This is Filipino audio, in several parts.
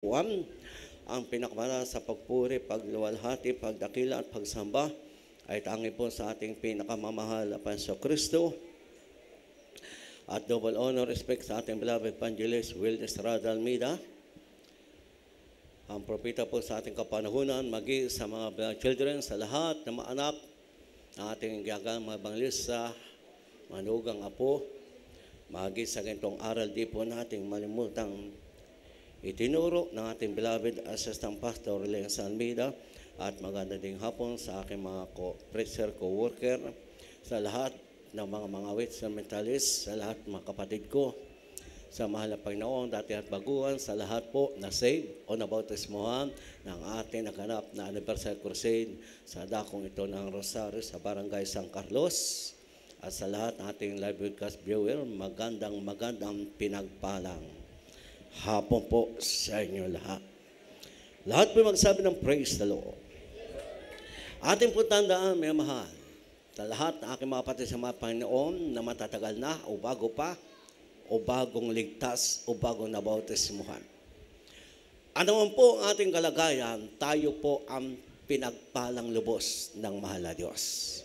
Juan, ang pinakamala sa pagpuri, pagluwalhati, pagdakila at pagsamba ay tangi po sa ating pinakamamahal na Panso Kristo. At double honor, respect sa ating beloved evangelist Will Estrada Almeida. Ang propeta po sa ating kapanahunan, magi sa mga beloved children, sa lahat na mga anak ng ating gagang mga banglisa, manugang apo, magi sa ganitong aral di po nating malimutang itinuro ng ating beloved Assistant Pastor Lenz Almeida at maganda ding hapon sa aking mga preacher, co-worker, sa lahat ng mga instrumentalist, sa lahat ng mga kapatid ko, sa mahal na Panginoon, dati at baguhan, sa lahat po na save o nabautismohan ng ating naganap na Anniversary Crusade sa dakong ito ng Rosario sa Barangay San Carlos, at sa lahat ng ating live broadcast viewer, magandang pinagpalang hapon po sa inyo lahat. Lahat po magsabi ng praise the Lord. Ating po tandaan, may mahal, sa lahat ng aking mga kapatid sa mga Panginoon na matatagal na o bago pa, o bagong ligtas, o bagong nabautismuhan. Ano man po ang ating kalagayan, tayo po ang pinagpalang lubos ng mahal na Diyos.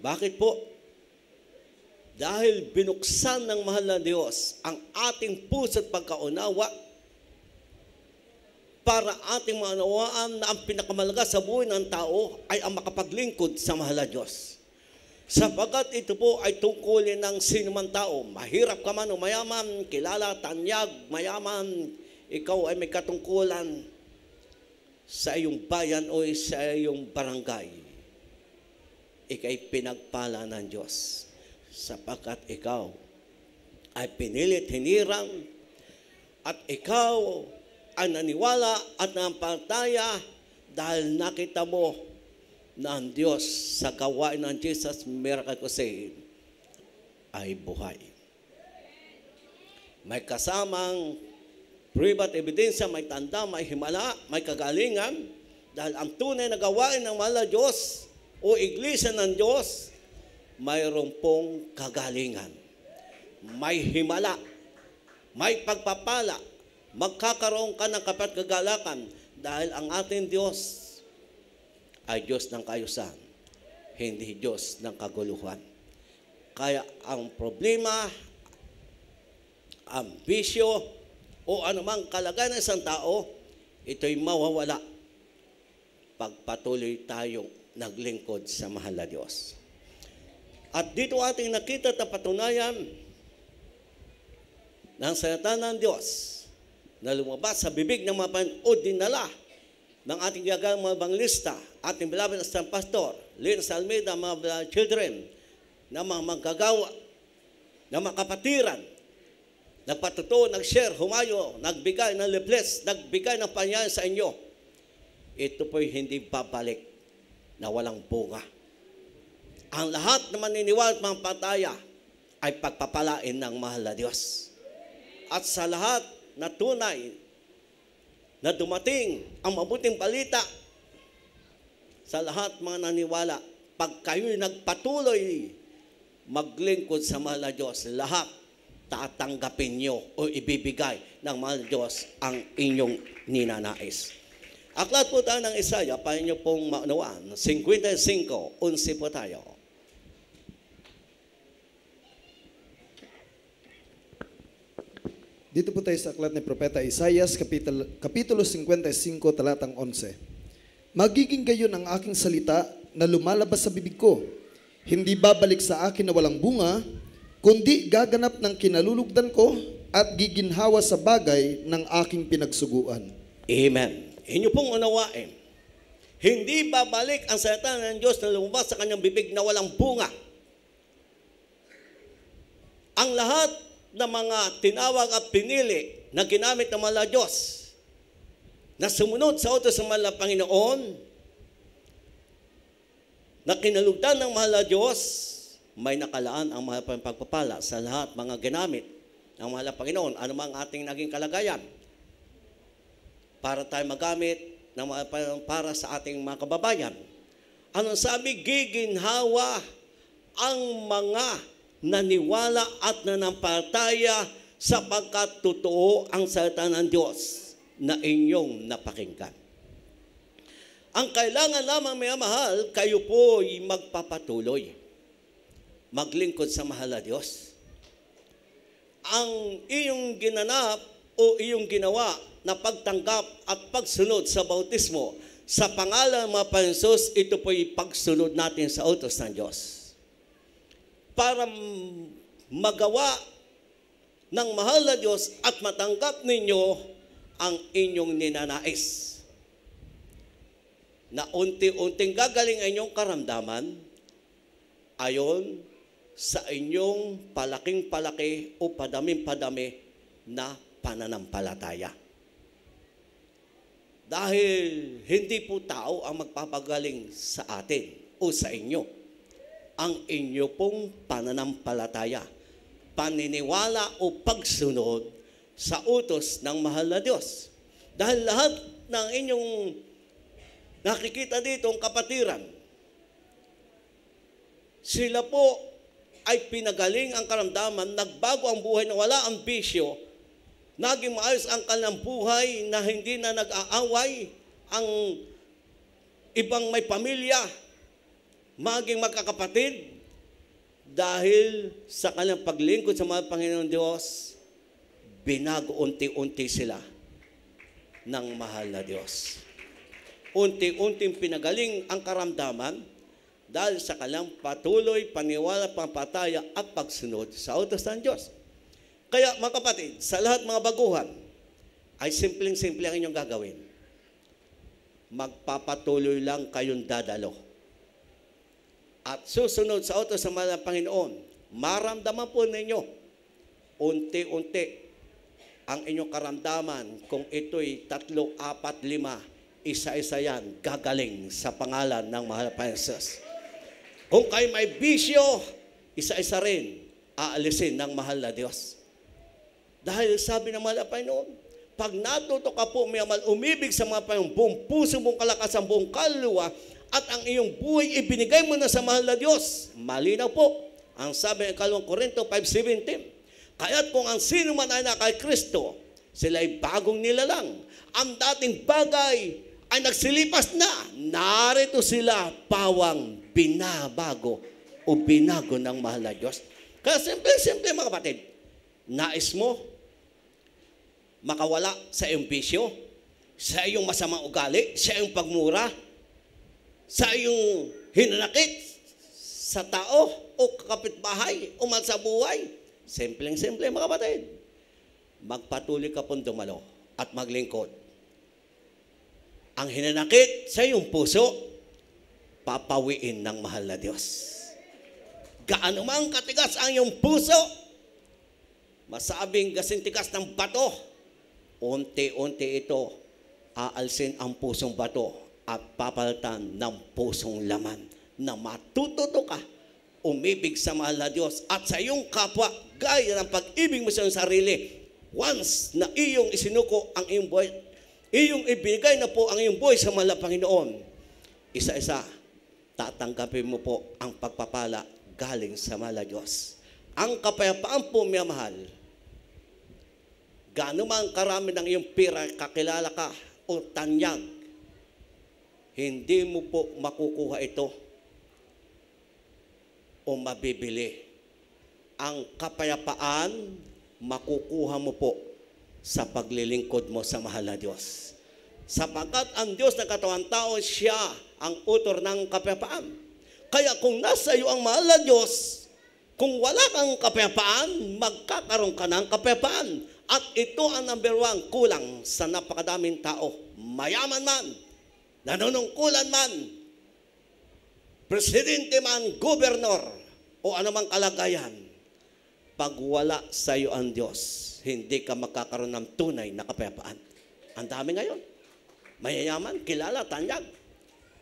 Bakit po? Dahil binuksan ng mahal na Diyos ang ating puso at pagkaunawa para ating maunawaan na ang pinakamalaga sa buhay ng tao ay ang makapaglingkod sa mahal na Diyos. Sapagat ito po ay tungkulin ng sinuman tao. Mahirap ka man o mayaman, kilala, tanyag, mayaman, ikaw ay may katungkulan sa iyong bayan o sa iyong barangay. Ika'y pinagpala ng Diyos. Sapagkat ikaw ay pinilit hinirang at ikaw ay naniwala at nampalataya dahil nakita mo na ang Diyos sa gawain ng Jesus Miracle Crusade ay buhay. May kasamang private ebidensya, may tanda, may himala, may kagalingan dahil ang tunay na gawain ng mahal na Diyos o iglesia ng Diyos mayroon pong kagalingan, may himala, may pagpapala, magkakaroon ka ng kapatgagalakan dahil ang ating Diyos ay Diyos ng kaayusan, hindi Diyos ng kaguluhan. Kaya ang problema, ang bisyo, o anumang kalagayan ng isang tao, ito'y mawawala pagpatuloy tayong naglingkod sa mahal na Diyos. At dito ating nakita at patunayan ng salita ng Diyos na lumabas sa bibig ng mga Panginoon dinala ng ating gagang mga banglista, ating beloved Assistant Pastor Lenz Almeida, mga beloved children, na mga manggagawa, na mga kapatiran, nagpatuto, nag-share, humayo, nagbigay ng leaflets, nagbigay ng panyayan sa inyo. Ito po'y hindi babalik na walang bunga. Ang lahat na maniniwala at mampataya ay pagpapalain ng mahal na Diyos. At sa lahat na tunay na dumating ang mabuting balita, sa lahat mga naniwala, pag kayo'y nagpatuloy maglingkod sa mahal na Diyos, lahat tatanggapin nyo o ibibigay ng mahal na Diyos ang inyong ninanais. Aklat po tayo ng Isaiah, para inyo pong maunawaan, 55:11 po tayo. Dito po tayo sa aklat ni Propeta Isaias, kapitulo 55, talatang 11. Magiging gayon ang aking salita na lumalabas sa bibig ko. Hindi babalik sa akin na walang bunga, kundi gaganap ng kinalulugdan ko at giginhawa sa bagay ng aking pinagsuguan. Amen. Inyo pong unawain. Hindi babalik ang salita ng Diyos na lumabas sa kanyang bibig na walang bunga. Ang lahat na mga tinawag at pinili na ginamit ng mahal na Diyos na sumunod sa utos ng mahal na Panginoon, na kinalugdan ng mahal na Diyos, may nakalaan ang mahal na pagpapala sa lahat mga ginamit ng mahal na Panginoon, anumang ating naging kalagayan, para tayo magamit ng para sa ating mga kababayan. Anong sabi? Giginhawa ang mga naniwala at nanampalataya sapagkat totoo ang salita ng Diyos na inyong napakinggan. Ang kailangan lamang, mga mahal, kayo po'y magpapatuloy, maglingkod sa mahal na Diyos. Ang iyong ginanap o iyong ginawa na pagtanggap at pagsunod sa bautismo sa pangalan ng mga Panginoon, ito po'y pagsunod natin sa utos ng Diyos. Para magawa ng mahal na Diyos at matanggap ninyo ang inyong ninanais. Na unti-unting gagaling ang inyong karamdaman ayon sa inyong palaking-palaki o padaming-padami na pananampalataya. Dahil hindi po tao ang magpapagaling sa atin o sa inyo. Ang inyo pong pananampalataya, paniniwala o pagsunod sa utos ng mahal na Diyos. Dahil lahat ng inyong nakikita dito ang kapatiran, sila po ay pinagaling ang karamdaman, nagbago ang buhay na wala ang bisyo, naging maayos ang kanilang buhay na hindi na nag-aaway ang ibang may pamilya, maging magkakapatid, dahil sa kanilang paglingkod sa mga Panginoon Diyos, binago unti-unti sila ng mahal na Diyos. Unti-unting pinagaling ang karamdaman dahil sa kanilang patuloy, paniwala, pampataya at pagsunod sa utos ng Diyos. Kaya mga kapatid, sa lahat mga baguhan, ay simpleng-simple ang inyong gagawin. Magpapatuloy lang kayong dadalo. At susunod sa utos ng mga Panginoon, maramdaman po ninyo, unti-unti, ang inyong karamdaman, kung ito'y 3, 4, 5, isa-isa yan, gagaling sa pangalan ng mahal na Panginoon. Kung kayo may bisyo, isa-isa rin, aalisin ng mahal na Diyos. Dahil sabi ng mahal na Panginoon, pag natuto ka po, may amal, umibig sa mga Panginoon, buong puso, buong kalakasan, buong kaluluwa, at ang iyong buhay ibinigay mo na sa mahal na Diyos. Malinaw po, ang sabi ng 2 Korinto 5:17. Kaya't kung ang sino man ay na kay Kristo, sila ay bagong nilalang. Ang dating bagay ay nagsilipas na. Narito sila, pawang binabago o binago ng mahal na Diyos. Kaya simple-simple mga kapatid, nais mo makawala sa iyong bisyo, sa iyong masamang ugali, sa iyong pagmura, sa iyong hinanakit sa tao o kapitbahay o man sa buhay. Simpleng-simple mga kapatid, magpatuloy ka pong dumalo at maglingkod. Ang hinanakit sa iyong puso, papawiin ng mahal na Diyos. Gaano mang katigas ang iyong puso, masabing kasintigas ng bato, unti-unti ito, aalsin ang pusong bato at papalitan ng pusong laman na matututo ka, umibig sa mahal na Diyos at sa iyong kapwa, gaya ng pag-ibig mo sa iyong sarili. Once na iyong isinuko ang iyong buhay, iyong ibigay na po ang iyong buhay sa mahal na Panginoon, isa-isa, tatanggapin mo po ang pagpapala galing sa mahal na Diyos. Ang kapayapaan po, mga mahal, gaano man karami ng iyong pira, kakilala ka o tanyag, hindi mo po makukuha ito o mabibili. Ang kapayapaan, makukuha mo po sa paglilingkod mo sa mahal na Diyos. Sapagkat ang Diyos na katawan tao, siya ang utor ng kapayapaan. Kaya kung nasa iyo ang mahal na Diyos, kung wala kang kapayapaan, magkakaroon ka ng kapayapaan. At ito ang number 1 kulang sa napakadaming tao. Mayaman man, nanunungkulan man, presidente man, gobernador, o anumang kalagayan, pag wala sa iyo ang Diyos, hindi ka magkakaroon ng tunay na kapayapaan. Ang dami ngayon. Mayayaman, kilala, tanyag.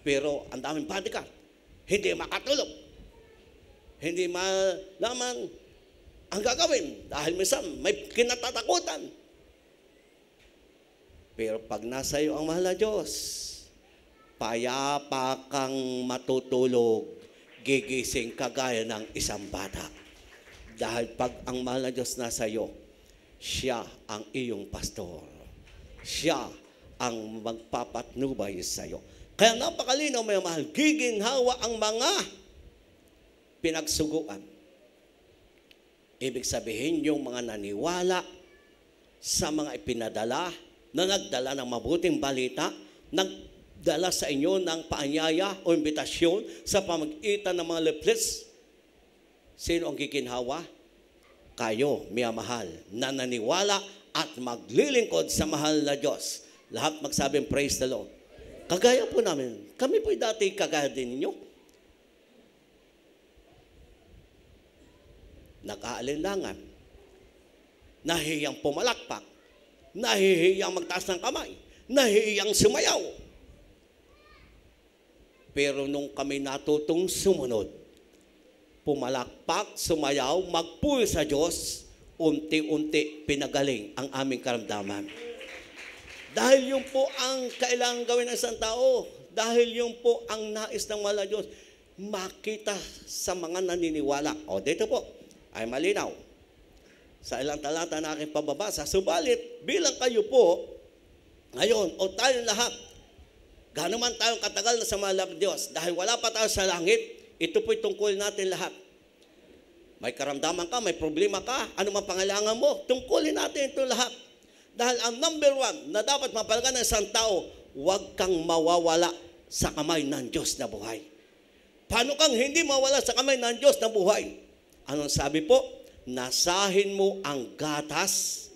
Pero ang daming bodyguard. Hindi makatulog. Hindi malaman ang gagawin. Dahil minsan may kinatatakutan. Pero pag nasa iyo ang mahal na Diyos, payapa kang matutulog, gigising kagaya ng isang bata. Dahil pag ang mahal na Diyos nasa iyo, siya ang iyong pastor. siya ang magpapatnubay sa iyo. Kaya napakalinaw, may mahal, giginhawa ang mga pinagsuguan. Ibig sabihin, yung mga naniwala sa mga ipinadala, na nagdala ng mabuting balita, nagdala sa inyo ng paanyaya o imbitasyon sa pamagitan ng mga leaflets. Sino ang giginhawa? Kayo, miyamahal, na naniwala at maglilingkod sa mahal na Diyos. Lahat magsabing praise the Lord. Kagaya po namin. Kami po'y dati kagaya din ninyo. Nag-aalinlangan. Nahihiyang pumalakpak. Nahihiyang magtaas ng kamay. Nahihiyang sumayaw. Pero nung kami natutong sumunod, pumalakpak, sumayaw, magpuri sa Diyos, unti-unti pinagaling ang aming karamdaman. Dahil yun po ang kailangan gawin ng isang tao. Dahil yun po ang nais ng mahal na Diyos. Makita sa mga naniniwala. O dito po, ay malinaw. Sa ilang talata na aking pababasa. Subalit, bilang kayo po, ngayon, o tayong lahat, gaano man tayong katagal na sa mahal na Diyos, dahil wala pa tayo sa langit, ito po'y tungkol natin lahat. May karamdaman ka, may problema ka, ano man pangailangan mo, tungkulin natin ito lahat. Dahil ang number one na dapat mapalagan ng isang tao, huwag kang mawawala sa kamay ng Diyos na buhay. Paano kang hindi mawala sa kamay ng Diyos na buhay? Anong sabi po? Nasahin mo ang gatas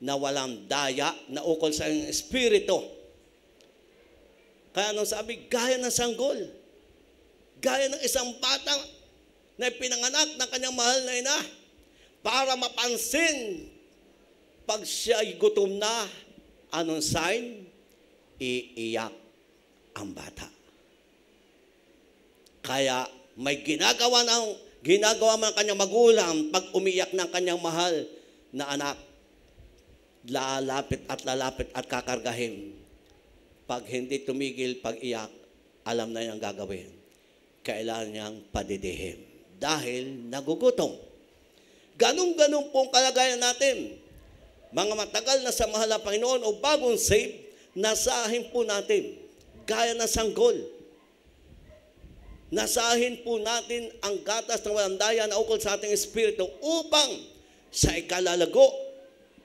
na walang daya na ukol sa iyong espiritu. Kaya anong sabi? Gaya ng sanggol. Gaya ng isang batang na pinanganak ng kanyang mahal na ina para mapansin pag siya'y gutom na, anong sign? Iiyak ang bata. Kaya may ginagawa ng kanyang magulang pag umiyak ng kanyang mahal na anak. Lalapit at kakargahin. Pag hindi tumigil pag-iyak, alam na niyang gagawin. Kailangan niyang padidihim. Dahil nagugutom. Ganun-ganun po ang kalagayan natin. Mga matagal na sa mahal na Panginoon o bagong save, nasahin po natin. Gaya ng sanggol. Nasahin po natin ang gatas ng walang daya na ukol sa ating espiritu upang sa ikalalago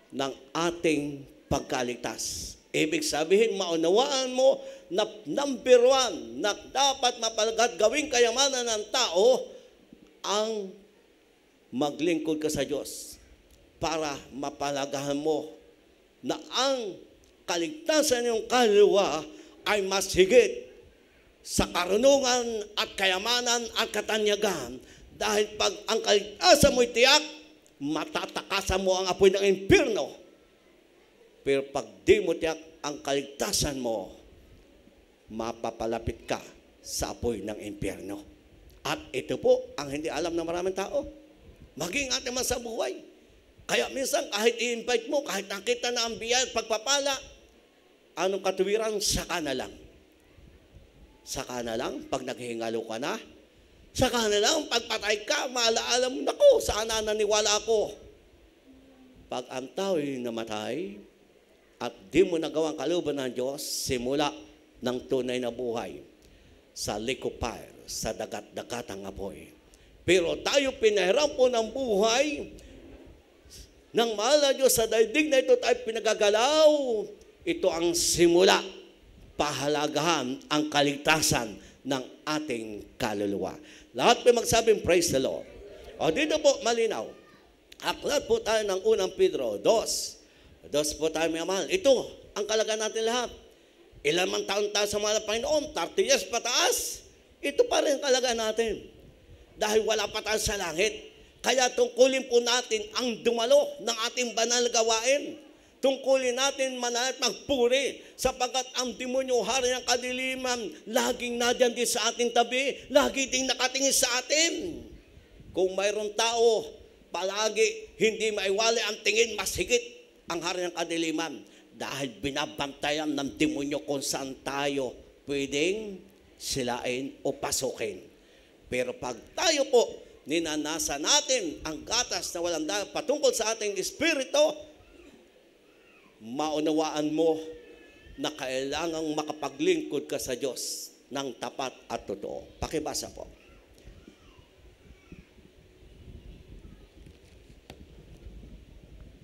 ng ating pagkaligtas. Ibig sabihin, maunawaan mo na number one na dapat mapalagad gawing kayamanan ng tao ang maglingkod ka sa Diyos para mapalagahan mo na ang kaligtasan ng kaluluwa ay mas higit sa karunungan at kayamanan at katanyagan. Dahil pag ang kaligtasan mo'y tiyak, matatakasan mo ang apoy ng impyerno. Pero pag di mo tiyak ang kaligtasan mo, mapapalapit ka sa apoy ng impyerno. At ito po ang hindi alam ng maraming tao. Maging ating man sa buhay. Kaya minsan kahit i-invite mo, kahit nakita na ang biyaya at pagpapala, anong katuwiran? Saka na lang. Saka na lang pag naghihingalo ka na. Saka na lang pag patay ka, maalaala mo, naku, saan na naniwala ako. Pag ang tao'y namatay at di mo nagawang kalooban ng Diyos, simula ng tunay na buhay sa lake of fire, sa dagat-dagatang apoy. Pero tayo pinahiram po ng buhay ng mahal na Diyos sa daigdig na ito tayo pinagagalaw. Ito ang simula, pahalagahan ang kaligtasan ng ating kaluluwa. Lahat po magsabing praise the Lord. O dito po malinaw. Aklat po tayo ng unang Pedro 2. 2 po tayo may mahal. Ito ang kalagayan natin lahat. Ilan man taon tayo sa mahal na Panginoon, 30 years pataas, ito pa rin kalagayan natin. Dahil wala pa tayo sa langit. Kaya tungkulin po natin ang dumalo ng ating banal na gawain. Tungkulin natin manal at magpuri sapagkat ang demonyo, hari ng kadiliman, laging nadyan din sa ating tabi, lagi ding nakatingin sa atin. Kung mayroong tao, palagi hindi maiwalay ang tingin, mas higit ang hari ng kadiliman. Dahil binabantayan ng demonyo kung saan tayo pwedeng silain o pasukin. Pero pag tayo po, ninanasa natin ang gatas na walang dahil patungkol sa ating espiritu, maunawaan mo na kailangang makapaglingkod ka sa Diyos ng tapat at totoo. Pakibasa po.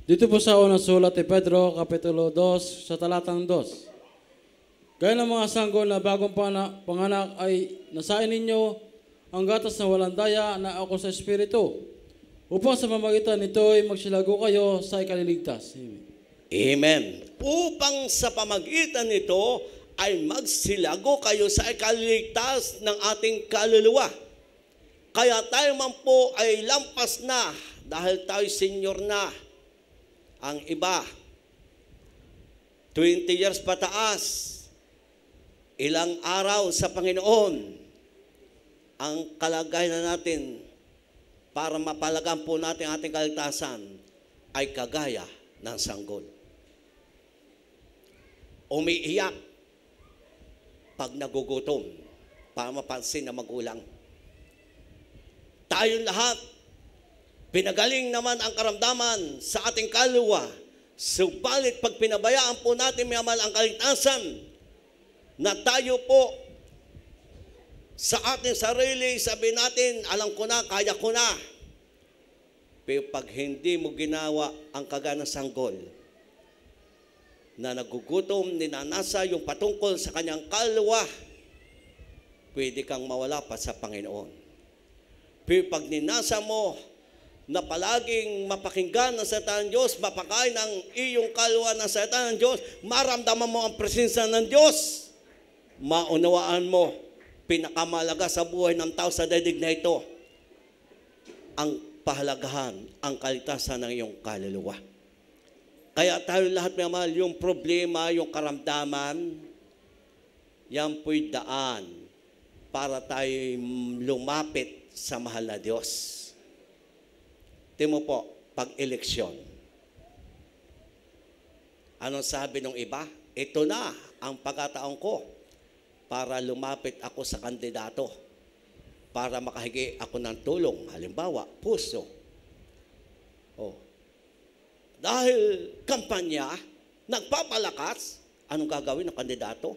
Dito po sa unang sulat ni Pedro, Kapitulo 2, sa talatang 2. Gaya ng mga sanggol na bagong panganak ay nasain ninyo ang gatas na walang daya na ako sa Espiritu, upang sa pamamagitan nito ay magsilago kayo sa ikaliligtas. Amen. Amen. Upang sa pamagitan nito ay magsilago kayo sa ikaliligtas ng ating kaluluwa. Kaya tayo man po ay lampas na dahil tayo senior na. Ang iba, 20 years pataas, ilang araw sa Panginoon, ang kalagayan natin para mapalagan po natin ating kaligtasan ay kagaya ng sanggol. Umiiyak pag nagugutom para mapansin na magulang. Tayong lahat, pinagaling naman ang karamdaman sa ating kaluluwa. Subalit pag pinabayaan po natin mayaman ang kaligtasan, na tayo po sa ating sarili, sabi natin, alam ko na, kaya ko na. Pero pag hindi mo ginawa ang kagaya ng sanggol, na nagugutom, ninanasa yung patungkol sa kanyang kaluluwa, pwede kang mawala pa sa Panginoon. Pero pag ninasa mo, na palaging mapakinggan ng salita ng Diyos, mapakain ng iyong kaluluwa ng salita ng Diyos, maramdaman mo ang presensya ng Diyos, maunawaan mo, pinakamalaga sa buhay ng tao sa daigdig na ito, ang pahalagahan, ang kaligtasan ng iyong kaluluwa. Kaya tayo lahat, may mahal, yung problema, yung karamdaman, yan po'y daan para tayo lumapit sa mahal na Diyos. Timo po, pag-eleksyon. Anong sabi ng iba? Ito na ang pagkataon ko para lumapit ako sa kandidato, para makahingi ako ng tulong. Halimbawa, puso. Oh. Dahil kampanya, nagpapalakas, anong gagawin ng kandidato?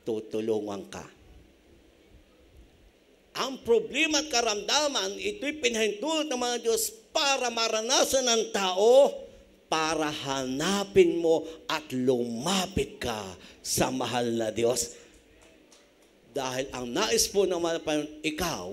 Tutulungan ka. Ang problema at karamdaman, ito'y pinahintulot ng mga Diyos para maranasan ng tao, para hanapin mo at lumapit ka sa mahal na Diyos. Dahil ang nais po ng mahal na ikaw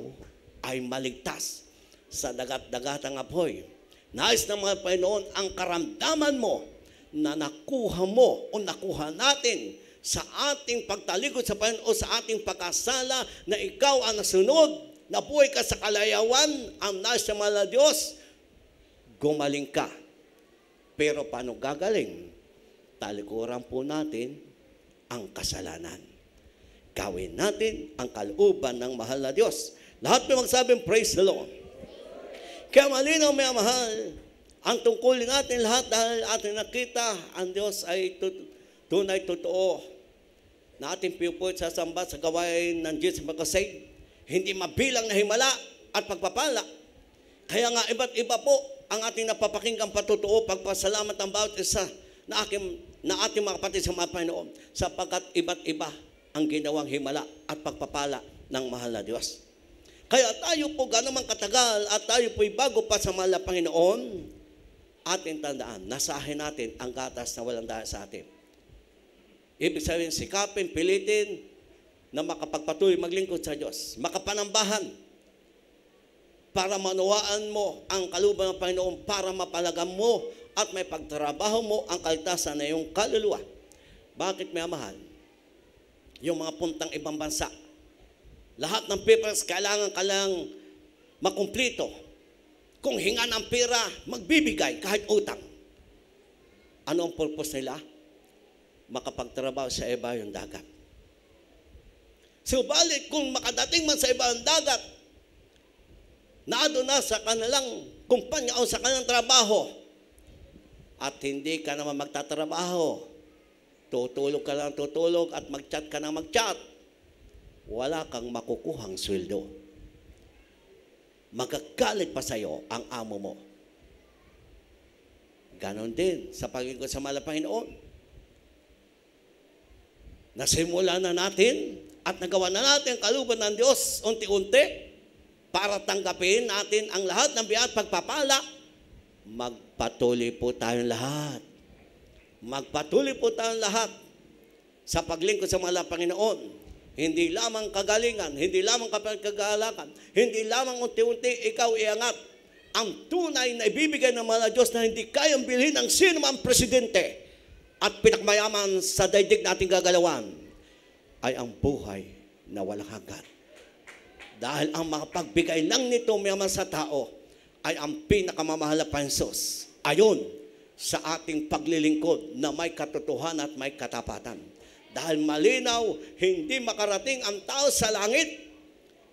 ay maligtas sa dagat-dagatang apoy. Nais ng mahal Panginoon ang karamdaman mo na nakuha mo o nakuha natin sa ating pagtalikod sa Panginoon o sa ating pagkasala, na ikaw ang nasunod, nabuhay ka sa kalayawan, ang nais ng mahal na Diyos, gumaling ka. Pero paano gagaling? Talikuran po natin ang kasalanan. Gawin natin ang kalooban ng mahal na Diyos. Lahat may magsabing, praise the Lord. Kaya malinaw, may mahal, ang tungkulin natin lahat dahil ating nakita, ang Diyos ay tunay totoo na ating pinupuit sa samba sa gawain ng Jesus Magkasay, hindi mabilang na himala at pagpapala. Kaya nga iba't iba po ang ating napapakinggan patotoo, pagpasalamat ang bawat isa na ating mga kapatid sa mga Panginoon, sapagkat iba't iba ang ginawang himala at pagpapala ng mahal na Diyos. Kaya tayo po gano'n man katagal at tayo po'y bago pa sa mahal na Panginoon, ating tandaan, nasahin natin ang gatas na walang dahil sa atin. Ibig sabihin, sikapin, pilitin na makapagpatuloy maglingkod sa Diyos. Makapanambahan para manuwaan mo ang kalooban ng Panginoon, para mapalagam mo at may pagtrabaho mo ang kaligtasan na iyong kaluluwa. Bakit may mahal? Yung mga puntang ibang bansa, lahat ng papers kailangan makumplito. Kung hinga ng pera, magbibigay kahit utang. Ano ang purpose nila? Makapagtrabaho sa iba yung dagat. Subalit kung makadating man sa iba yung dagat, naado na sa kanilang kumpanya o sa kanilang trabaho, at hindi ka naman magtatrabaho, tutulog ka lang tutulog at mag-chat ka na mag-chat, wala kang makukuhang sweldo. Magagalit pa sa iyo ang amo mo. ganon din sa paglingkod sa mahal na Panginoon. Nasimula na natin at nagawa na natin ang kalooban ng Diyos unti-unti para tanggapin natin ang lahat ng biyaya at pagpapala. Magpatuloy po tayong lahat. Magpatuloy po tayong lahat sa paglingkod sa mahal na Panginoon. Hindi lamang kagalingan, hindi lamang kagalakan, hindi lamang unti-unti ikaw iangat. Ang tunay na ibibigay ng mahal na Diyos na hindi kayang bilhin ng sino mang presidente at pinakmayaman sa daigdig nating gagalawan ay ang buhay na walang hanggan. Dahil ang makapagbigay lang nito mayaman sa tao ay ang pinakamamahal na Panginoon ayon sa ating paglilingkod na may katotohanan at may katapatan. Dahil malinaw, hindi makarating ang tao sa langit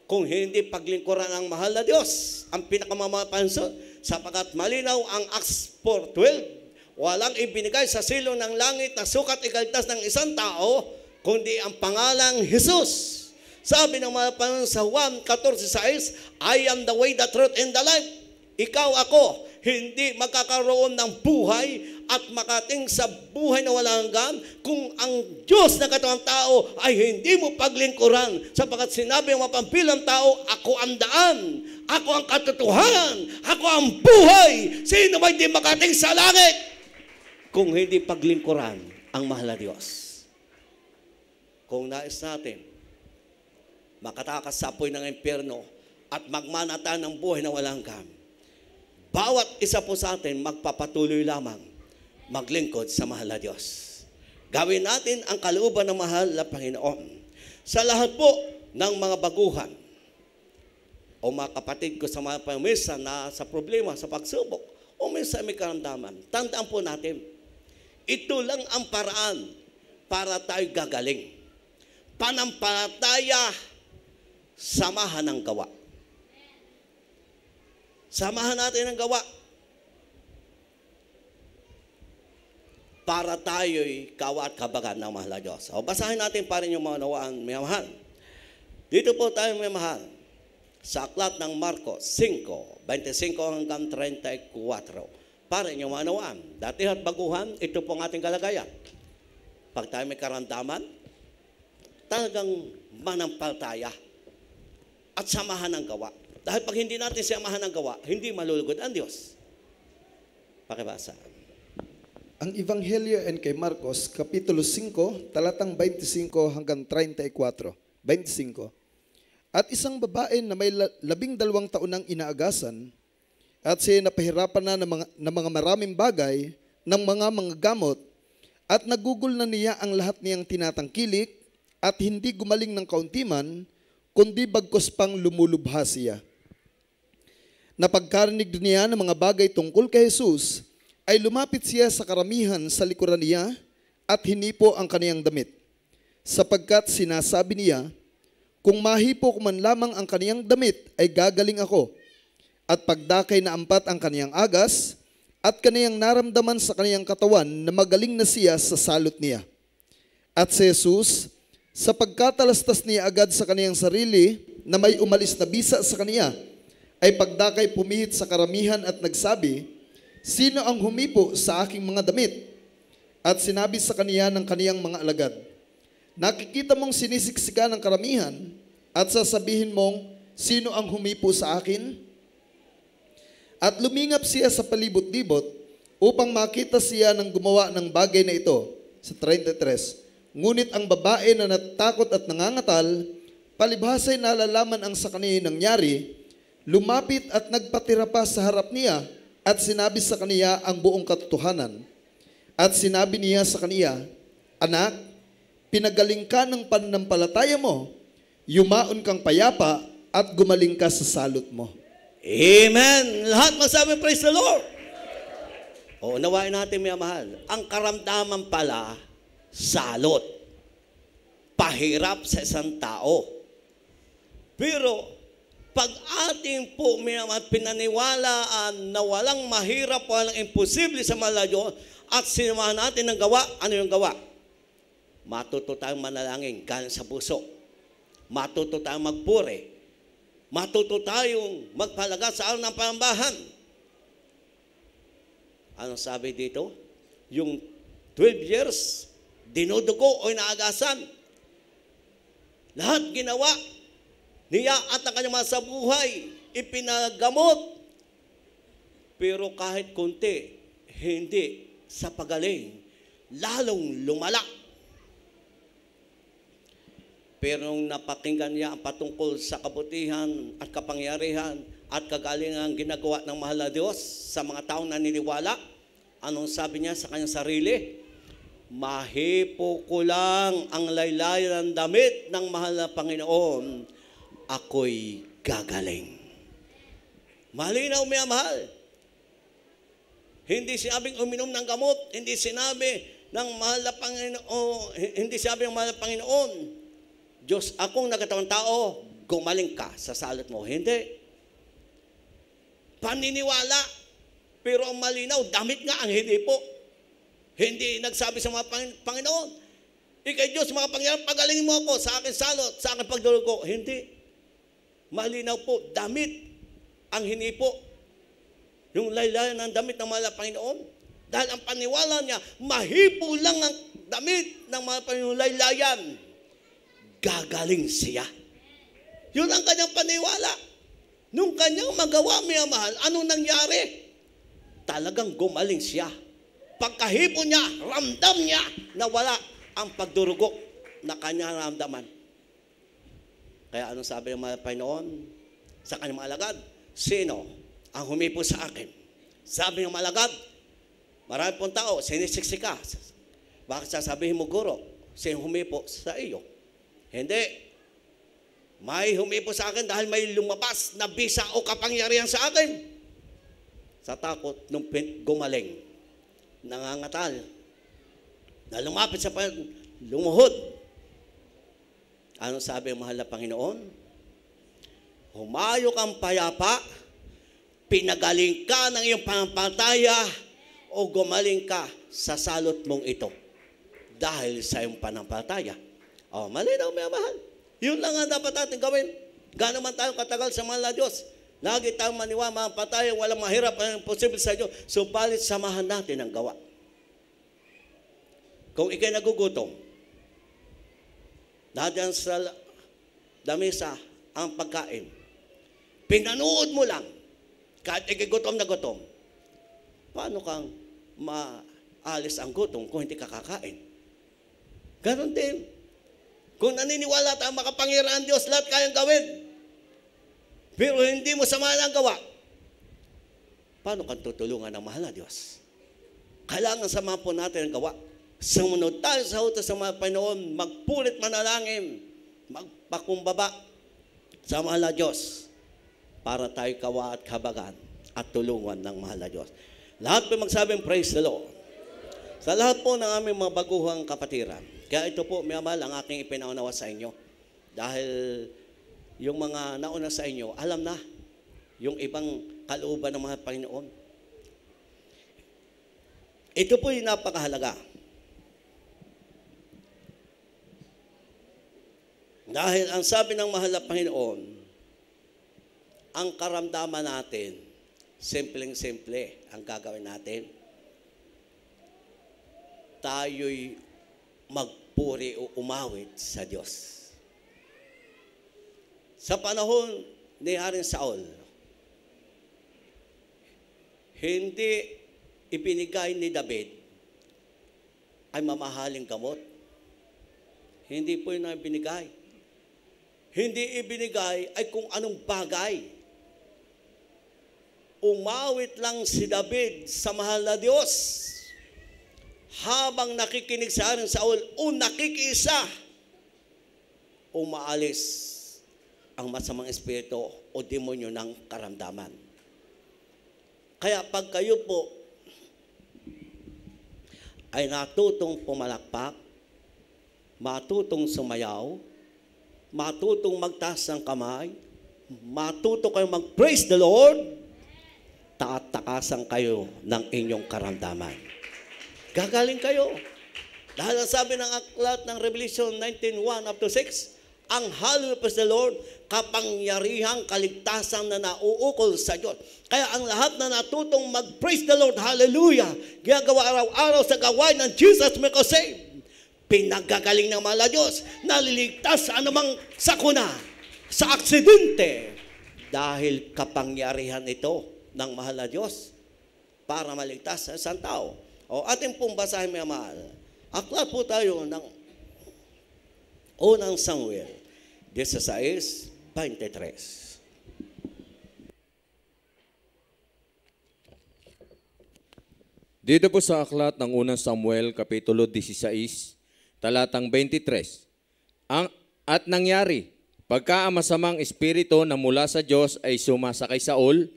kung hindi paglingkuran ang mahal na Diyos, ang pinakamamahal na Panginoon, sapagkat malinaw ang Acts 4:12, walang ibinigay sa silong ng langit na sukat ikaligtas ng isang tao, kundi ang pangalang Jesus. Sabi ng mga Panginoon sa Juan 14:6, I am the way, the truth, and the life. Ikaw, ako, hindi magkakaroon ng buhay at makating sa buhay na walang hanggan kung ang Diyos na katawang tao ay hindi mo paglingkuran. Sapagkat sinabi ng mapampilang tao, ako ang daan, ako ang katotohanan, ako ang buhay. Sino ba hindi makating sa langit kung hindi paglingkuran ang mahal na Diyos? Kung nais natin makatakas sa apoy ng impyerno at magmanata ng buhay na walang hanggan, bawat isa po sa atin magpapatuloy lamang maglingkod sa mahal na Diyos. Gawin natin ang kalooban ng mahal na Panginoon. Sa lahat po ng mga baguhan o mga kapatid ko sa mga pamisa na sa problema, sa pagsubok, o minsan may karamdaman, tandaan po natin, ito lang ang paraan para tayo gagaling. Panampalataya, samahan ng gawa. Samahan natin ang gawa para tayo'y kawa at kabagan ng mahal na Diyos. O basahin natin pa rin yung mga nawaan, may mahal. Dito po tayo may mahal sa aklat ng Marcos 5:25 hanggang 34. Para inyong mga nawaan. Dati at baguhan, ito po ang ating kalagayan. Pag tayo may karamdaman, talagang manampalataya at samahan ng gawa. Dahil pag hindi natin samahan ng gawa, hindi malulugod ang Diyos. Pakibasa. Ang Ebanghelyo en kay Marcos, Kapitulo 5, talatang 25 hanggang 34. 25. At isang babae na may 12 taon ng inaagasan, at siya napahirapan na ng mga maraming bagay, ng mga gamot, at nagugol na niya ang lahat niyang tinatangkilik, at hindi gumaling ng kauntiman, kundi bagkos pang lumulubha siya. Napagkarinig niya ng mga bagay tungkol kay Jesus, ay lumapit siya sa karamihan sa likuran niya at hinipo ang kaniyang damit. Sapagkat sinasabi niya, kung mahipo ko man lamang ang kaniyang damit, ay gagaling ako. At pagdakay na ampat ang kaniyang agas, at kaniyang naramdaman sa kaniyang katawan na magaling na siya sa salot niya. At si Jesus, sa pagkatalastas niya agad sa kaniyang sarili na may umalis na bisa sa kaniya, ay pagdakay pumihit sa karamihan at nagsabi, sino ang humipo sa aking mga damit? At sinabi sa kaniya ng kaniyang mga alagad, nakikita mong sinisiksikan ng karamihan at sasabihin mong, sino ang humipo sa akin? At lumingap siya sa palibot-libot upang makita siya ng gumawa ng bagay na ito. Sa 33. Ngunit ang babae na natakot at nangangatal, palibhasay nalalaman ang sa kaniya nangyari, lumapit at nagpatira pa sa harap niya at sinabi sa kaniya ang buong katotohanan. At sinabi niya sa kaniya, anak, pinagaling ka ng pananampalataya mo, yumaon kang payapa at gumaling ka sa salot mo. Amen! Lahat masabi, praise the Lord! O, unawain natin, mga mahal. Ang karamdaman pala, salot. Pahirap sa isang tao. Pero, pag ating po pinaniwalaan na walang mahirap, walang imposible sa mahal na Diyos, at sinamahan natin ng gawa, ano yung gawa? Matuto tayong manalangin galing sa puso. Matuto tayong magpuri. Matuto tayong magpalaga sa araw ng panambahan. Anong sabi dito? Yung 12 years, dinudugo o inaagasan. Lahat ginawa niya at ang kanyang mga sa buhay, ipinagamot. Pero kahit konti, hindi sa pagaling, lalong lumala. Pero nung napakinggan niya ang patungkol sa kabutihan at kapangyarihan at kagalingan ginagawa ng mahal na Diyos sa mga taong naniniwala, anong sabi niya sa kanyang sarili? Mahipo ko lang ang laylayan ng damit ng mahal na Panginoon, ako'y gagaling. Malinaw, may mahal. Hindi sinabing uminom ng gamot, hindi sinabi ng mahal na Panginoon, hindi sinabi ng mahal na Panginoon, Diyos, akong nagkatawang tao, gumaling ka sa salot mo. Hindi. Paniniwala. Pero ang malinaw, damit nga ang hindi po. Hindi nagsabi sa mga Panginoon, ikay Diyos, mga Panginoon, pagalingin mo ako sa akin salot, sa akin pagdurugo. Hindi. Malinaw po, damit ang hindi po. Yung laylayan ng damit ng mga Panginoon. Dahil ang paniwala niya, mahipo lang ang damit ng mga Panginoon laylayan. Gagaling siya. Yun ang kanyang paniwala. Nung kanyang magawa, may mahal, anong nangyari? Talagang gumaling siya. Pagkahipo niya, ramdam niya na wala ang pagdurugo na kanyang ramdaman. Kaya anong sabi ng mga Panginoon sa kanyang mga alagad? Sino ang humipo sa akin? Sabi ng mga alagad, marami pong tao, sinisiksika. Bakit sasabihin mo, Guro, sino humipo sa iyo? Hindi. May humipo sa akin dahil may lumabas na bisa o kapangyarihan sa akin. Sa takot, nung gumaling, nangangatal, na lumapit sa lumuhod. Ano sabi ang mahal na Panginoon? Humayo kang payapa, pinagaling ka ng iyong panampalataya, o gumaling ka sa salot mong ito dahil sa iyong panampalataya. Oh, malinaw, may mahal. Yun lang ang dapat natin gawin. Gaano man tayo katagal sa mahal na Diyos. Lagi tayong maniwa, mga patay, walang mahirap ang posible sa Diyos. Subalit, samahan natin ang gawa. Kung ikay nagugutom, dadyan sa lamesa ang pagkain, pinanood mo lang, kahit ikay gutom na gutom, paano kang maalis ang gutom kung hindi ka kakain? Ganon din. Kung naniniwala tayo makapangyarihan Diyos, lahat kayang gawin. Pero hindi mo samahan ang gawa, paano kang tutulungan ng mahal na Diyos? Kailangan samahan po natin ang gawa. Sumunod tayo sa utos ng mga Panginoon, magpulit manalangin, magpakumbaba sa mahal na Diyos para tayo kawa at kabagan at tulungan ng mahal na Diyos. Lahat po magsabing praise the Lord. Sa lahat po ng aming mga baguhang kapatiran. Kaya ito po, may mahal, ang aking ipinaunawa sa inyo. Dahil yung mga nauna sa inyo, alam na yung ibang kalooban ng mga Panginoon. Ito po yung napakahalaga. Dahil ang sabi ng mahal na Panginoon, ang karamdaman natin, simpleng-simple ang gagawin natin. Tayo'y magpuri o umawit sa Diyos. Sa panahon ni Haring Saul, hindi ibinigay ni David ay mamahaling gamot. Hindi po yun ang ibinigay. Hindi ibinigay ay kung anong bagay. Umawit lang si David sa mahal na Diyos. Habang nakikinig sa Haring Saul o nakikisa, umaalis ang masamang espiritu o demonyo ng karamdaman. Kaya pag kayo po ay natutong pumalakpak, matutong sumayaw, matutong magtaas ng kamay, matutong kayo mag-praise the Lord, taat-takasan kayo ng inyong karamdaman. Gagaling kayo. Dahil ang sabi ng aklat ng Revelation 19:1 up to 6, ang hallelujah, praise the Lord, kapangyarihang kaligtasan na nauukol sa Diyos. Kaya ang lahat na natutong mag-praise the Lord, hallelujah, ginagawa araw-araw sa gawain ng Jesus may save, pinagagaling ng mahal na Diyos, naliligtas sa anumang sakuna, sa aksidente, dahil kapangyarihan ito ng mahal na Diyos para maligtas sa isang tao. O ating pong basahin, mga mahal. Aklat po tayo ng unang Samuel 16:23. Dito po sa aklat ng unang Samuel, Kapitulo 16, talatang 23. At nangyari, pagka ang masamang espiritu na mula sa Diyos ay sumasa kay Saul,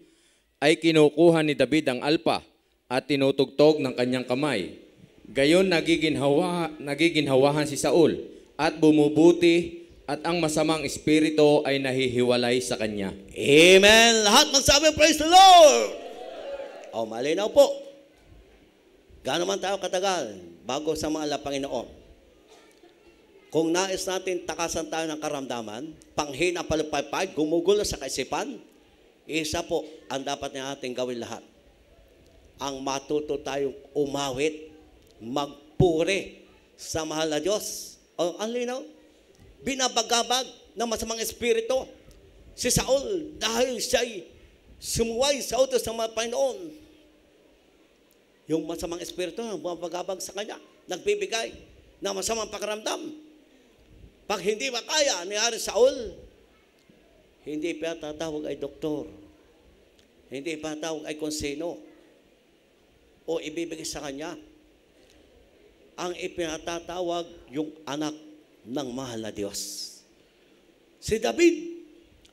ay kinukuha ni David ang alpa at tinutugtog ng kanyang kamay. Gayon nagiginhawahan si Saul at bumubuti at ang masamang espiritu ay nahihiwalay sa kanya. Amen! Lahat magsabi, praise the Lord! O, malinaw po. Gaano man tayo katagal bago sa mga Panginoon. Kung nais natin takasan tayo ng karamdaman, panghina, palupaypay, gumugulo sa kaisipan, isa po ang dapat natin gawin lahat. Ang matuto tayong umawit, magpuri sa mahal na Diyos. O, ang linaw, binabagabag ng masamang espiritu si Saul dahil siya'y sumuway sa utos ng mga Panginoon. Yung masamang espiritu na bumabagabag sa kanya, nagbibigay ng masamang pakiramdam. Pag hindi makaya ni Hari Saul, hindi pa tatawag ay doktor, hindi pa tatawag ay konsino, o ibibigay sa kanya. Ang ipinatatawag yung anak ng mahal na Diyos. Si David,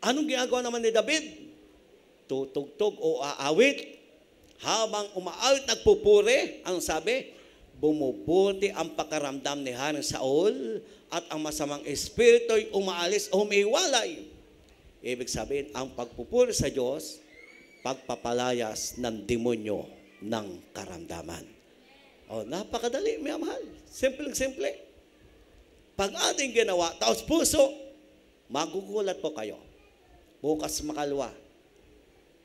anong ginagawa naman ni David? Tutugtog o aawit. Habang umaawit, nagpupuri, ang sabi, bumubuti ang pakaramdam ni Haring Saul at ang masamang espiritu'y umaalis o humiwalay. Ibig sabihin, ang pagpupuri sa Diyos, pagpapalayas ng demonyo ng karamdaman. O, napakadali, mga mahal. Simple. Pag ating ginawa, taos puso, magugulat po kayo. Bukas makalwa,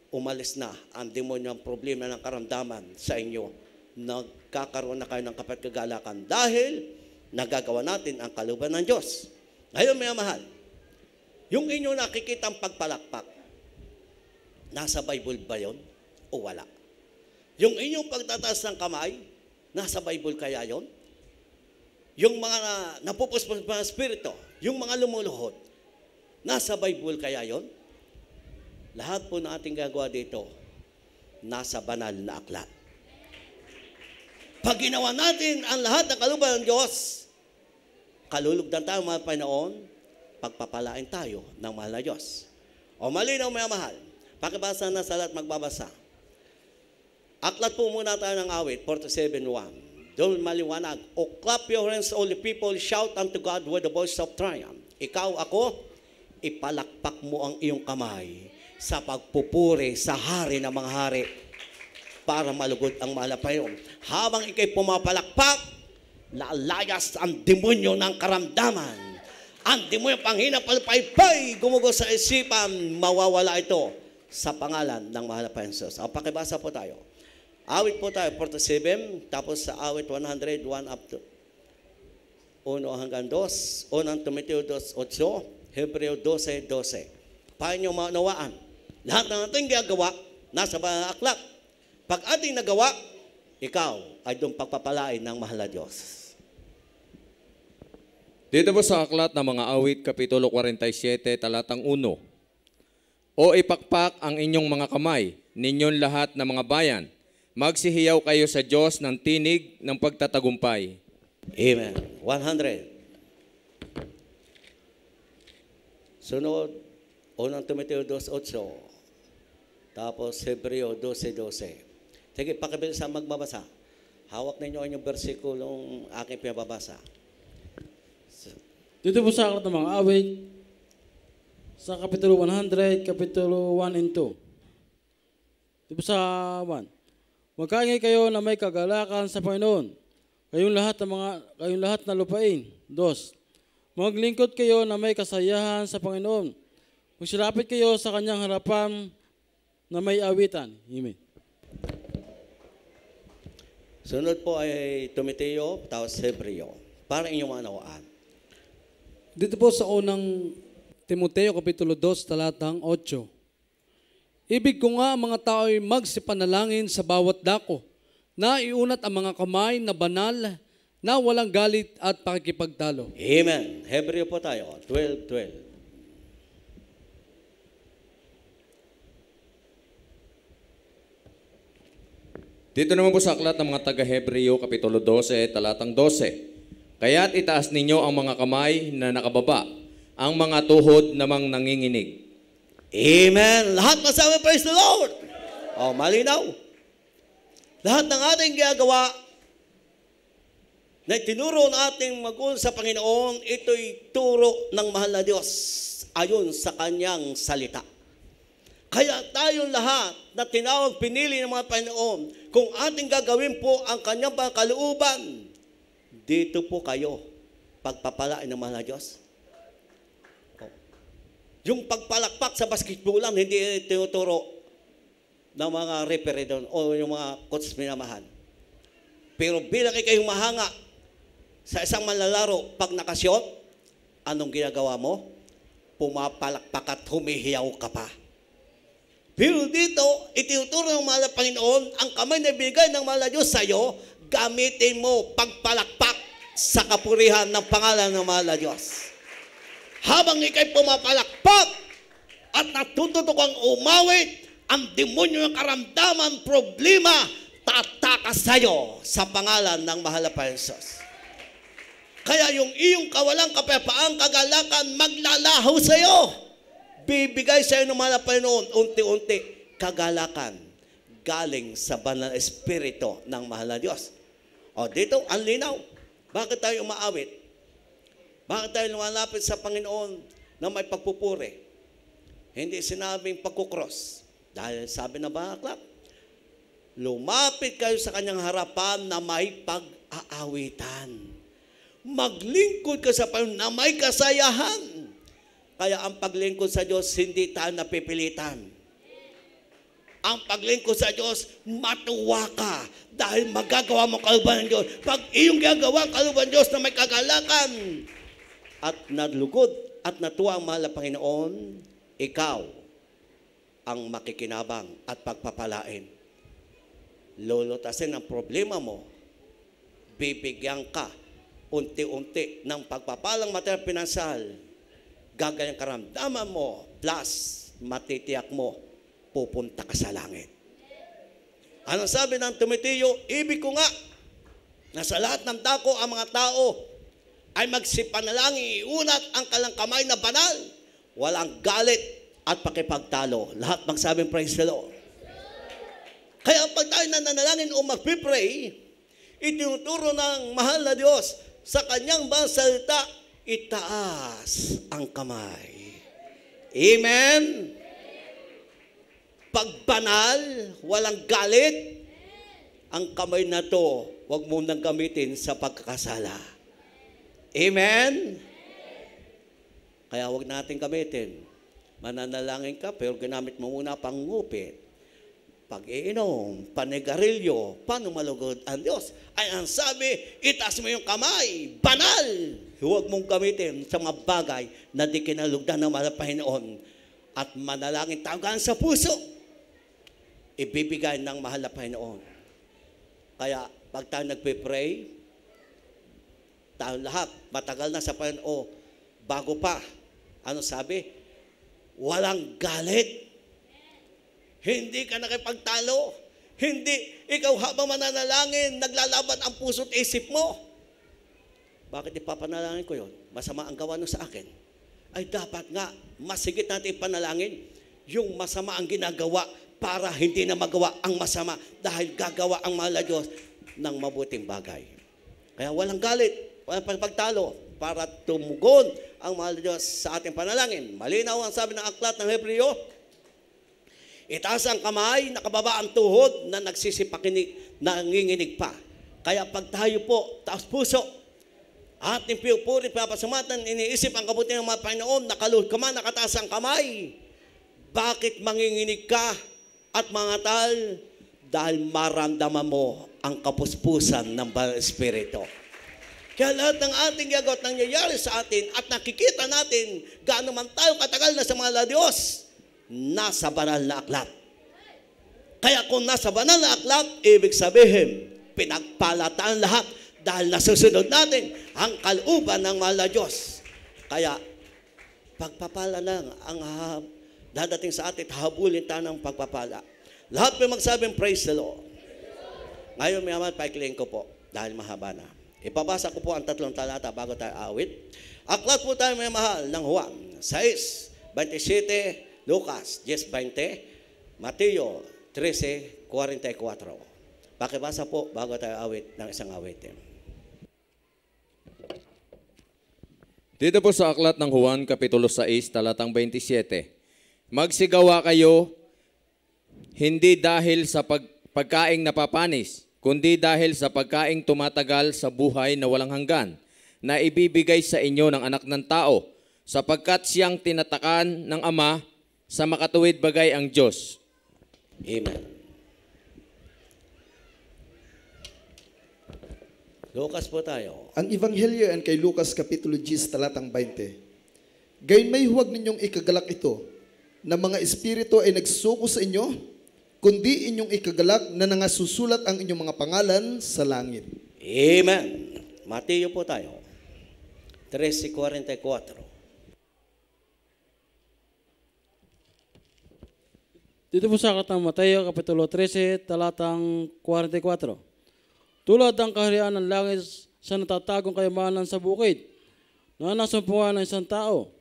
umalis na ang demonyo ng problema ng karamdaman sa inyo. Nagkakaroon na kayo ng kapatgagalakan dahil nagagawa natin ang kalooban ng Diyos. Ngayon, mga mahal, yung inyo nakikitang pagpalakpak, nasa Bible ba yun o wala? Yung inyong pagtataas ng kamay, nasa Bible kaya yun? Yung mga napupuspos ng espiritu, yung mga lumuluhod, nasa Bible kaya yun? Lahat po na ating gagawa dito, nasa banal na aklat. Pag ginawa natin ang lahat ng kalooban ng Diyos, kalulugdan tayo, mga Panginoon, pagpapalain tayo ng mahal na Diyos. O malinaw, mga mahal, pakibasa na sa lahat magbabasa. Aklat po muna tayo ng awit, 47:1. Doon maliwanag, O clap your hands, all the people, shout unto God with the voice of triumph. Ikaw, ako, ipalakpak mo ang iyong kamay sa pagpupuri sa hari ng mga hari para malugod ang mahal na Panginoon. Habang ikay pumapalakpak, lalayas ang demonyo ng karamdaman. Ang demonyo panghina, palpaypay, gumugos sa isipan, mawawala ito sa pangalan ng mahal na Panginoon. Ang pakibasa po tayo. Awit po tayo, 47, tapos sa awit 100, 1 up to 1 hanggang 2, 1 Timoteo 2:8, Hebreo 12:12. Paano nyo maunawaan? Lahat ng ating gagawa, nasa aklat. Pag ating nagawa, ikaw ay doon pagpapalain ng mahal na Diyos. Dito po sa aklat ng mga awit, Kapitulo 47, talatang 1. O ipakpak ang inyong mga kamay, ninyong lahat ng mga bayan. Magsihiyaw kayo sa Diyos ng tinig ng pagtatagumpay. Amen. 100. Sunod, 1 Timoteo 2:8. Tapos Hebreo 12:12. Sige, pakibilis sa magbabasa. Hawak ninyo ang inyong versikulong aking pinababasa. Dito po sa aklat ng mga awit, sa Kapitulo 100, Kapitulo 1 and 2. Dito po sa 1. Magkaingay kayo na may kagalakan sa Panginoon. Kayong lahat na lupain. 2. Maglingkod kayo na may kasayahan sa Panginoon. Magsilapit kayo sa kanyang harapan na may awitan. Amen. Sunod po ay Timoteo, tapos Hebreo. Para inyong manawaan. Dito po sa unang Timoteo, Kapitulo 2, talatang 8. Ibig ko nga ang mga tao ay magsipanalangin sa bawat dako, na iunat ang mga kamay na banal, na walang galit at pakikipagtalo. Amen. Hebreo po tayo, 12:12. Dito naman po sa aklat ng mga taga-Hebreo, Kapitulo 12, talatang 12. Kaya't itaas ninyo ang mga kamay na nakababa, ang mga tuhod namang nanginginig. Amen. Lahat masabi, praise the Lord. Oh, malinaw. Lahat ng ating ginagawa na tinuro ng ating magulang sa Panginoon, ito'y turo ng mahal na Diyos ayon sa kanyang salita. Kaya tayong lahat na tinawag, pinili ng mga Panginoon, kung ating gagawin po ang kanyang kalooban, dito po kayo pagpapalain ng mahal na Diyos. Yung pagpalakpak sa basketballan, hindi tinuturo ng mga referee doon o yung mga coach minamahan. Pero bilang ikayong mahanga sa isang manlalaro, pag nakashot, anong ginagawa mo? Pumapalakpak at humihiyaw ka pa. Pero dito, itinuturo ng mahal na Panginoon, ang kamay na binigay ng mahal na Diyos sa iyo, gamitin mo pagpalakpak sa kapurihan ng pangalan ng mahal na Diyos. Habang ikay pumapalakpak at natututo kang umawit, ang demonyo ng karamdaman, problema, tatakas sa iyo sa pangalan ng mahal na Panginoon. Kaya yung iyong kawalang kapayapaan, kagalakan, maglalaho sa iyo. Bibigay sa iyo ng mahal na Panginoon, unti-unti, kagalakan, galing sa banal na espiritu ng mahal na Diyos. O dito, ang linaw. Bakit tayo umaawit? Bakit tayo lumalapit sa Panginoon na may pagpupuri? Hindi sinabing pagkukros. Dahil sabi na bakla, lumapit kayo sa kanyang harapan na may pag-aawitan. Maglingkod ka sa Panginoon na may kasayahan. Kaya ang paglingkod sa Diyos, hindi tayo napipilitan. Ang paglingkod sa Diyos, matuwa ka dahil magagawa mo kalooban ng Diyos. Pag iyong gagawa ang kalooban ng Diyos na may kagalakan at nalugod at natuwa ang mahal na Panginoon, ikaw ang makikinabang at pagpapalain. Lulutasin ang problema mo, bibigyan ka unti-unti ng pagpapalang material pinansal, gagawin karamdaman mo, plus matitiyak mo, pupunta ka sa langit. Anong sabi ng Timoteo? Ibig ko nga na sa lahat ng dako ang mga tao ay magsipanalangin, iunat ang kalang kamay na banal, walang galit at pakipagtalo. Lahat magsabing praise the Lord. Kaya pag tayo nananalangin o magpipray, itinuturo ng mahal na Diyos sa kanyang bang salita, itaas ang kamay. Amen? Pag banal, walang galit, ang kamay na to, huwag mo nang gamitin sa pagkakasala. Amen? Kaya huwag natin gamitin. Mananalangin ka, pero ginamit mo muna pang ngupit. Pag-iinom, panigarilyo, paano malugod ang Diyos? Ay ang sabi, itaas mo yung kamay, banal. Huwag mong gamitin sa mga bagay na di kinalugdan ng mahal na Panginoon. At manalangin tawagan sa puso, ibibigay ng mahal na Panginoon. Kaya pag tayo nagpipray, tayo lahat, matagal na sa Panginoon, bago pa, ano sabi? Walang galit. Hindi ka nakipagtalo. Hindi, ikaw habang mananalangin, naglalaban ang puso't isip mo. Bakit ipapanalangin ko yun? Masama ang gawa nyo sa akin. Ay dapat nga, masigit natin ipanalangin yung masama ang ginagawa para hindi na magawa ang masama dahil gagawa ang mahal na Diyos ng mabuting bagay. Kaya walang galit, walang pagtalo para tumugon ang mahal na Diyos sa ating panalangin. Malinaw ang sabi ng aklat ng Hebreo, itaas ang kamay, nakababa ang tuhod na nagsisipakinig, nanginginig pa. Kaya pag tayo po, taas puso, Ating pinupuri, papasamatan, iniisip ang kabutihan ng mga Panginoon, nakaluhod ka man, nakataas ang kamay. Bakit manginginig ka at mangatal? Dahil maramdaman mo ang kapuspusan ng Banal Espiritu. Kaya lahat ng ating gagawat nangyayari sa atin at nakikita natin gaano man tayo katagal na sa mga Diyos, nasa banal na aklat. Kaya kung nasa banal na aklat, ibig sabihin, pinagpalataan lahat dahil nasusunod natin ang kalooban ng mahal na Diyos. Kaya, pagpapala lang ang dadating sa atin, habulin tayo ng pagpapala. Lahat may magsabing praise the Lord. Ngayon, may amat, paikliin ko po dahil mahaba na. Ipabasa ko po ang 3 talata bago tayo awit. Aklat po tayo may mahal ng Juan 6:27, Lucas 10:20, Mateo 13:44. Pakibasa po bago tayo awit ng isang awitin. Dito po sa aklat ng Juan, Kapitulo 6, talatang 27. Magsigawa kayo, hindi dahil sa pagkaing napapanis, kundi dahil sa pagkaing tumatagal sa buhay na walang hanggan, na ibibigay sa inyo ng anak ng tao, sapagkat siyang tinatakan ng Ama, sa makatuwid bagay ang Diyos. Amen. Lucas po tayo. Ang Ebanghelyo ay kay Lucas Kapitulo 10, talatang 20. Gayon may huwag ninyong ikagalak ito, na mga espiritu ay nagsuko sa inyo, kundi inyong ikagalak na nangasusulat ang inyong mga pangalan sa langit. Amen. Mateo po tayo. 13:44. Dito po sa aklat ng Mateo, Kapitulo 13, talatang 44. Tulad ng kaharian ng langit sa natatagong kayamanan sa bukid, na nasumpungan ng isang tao,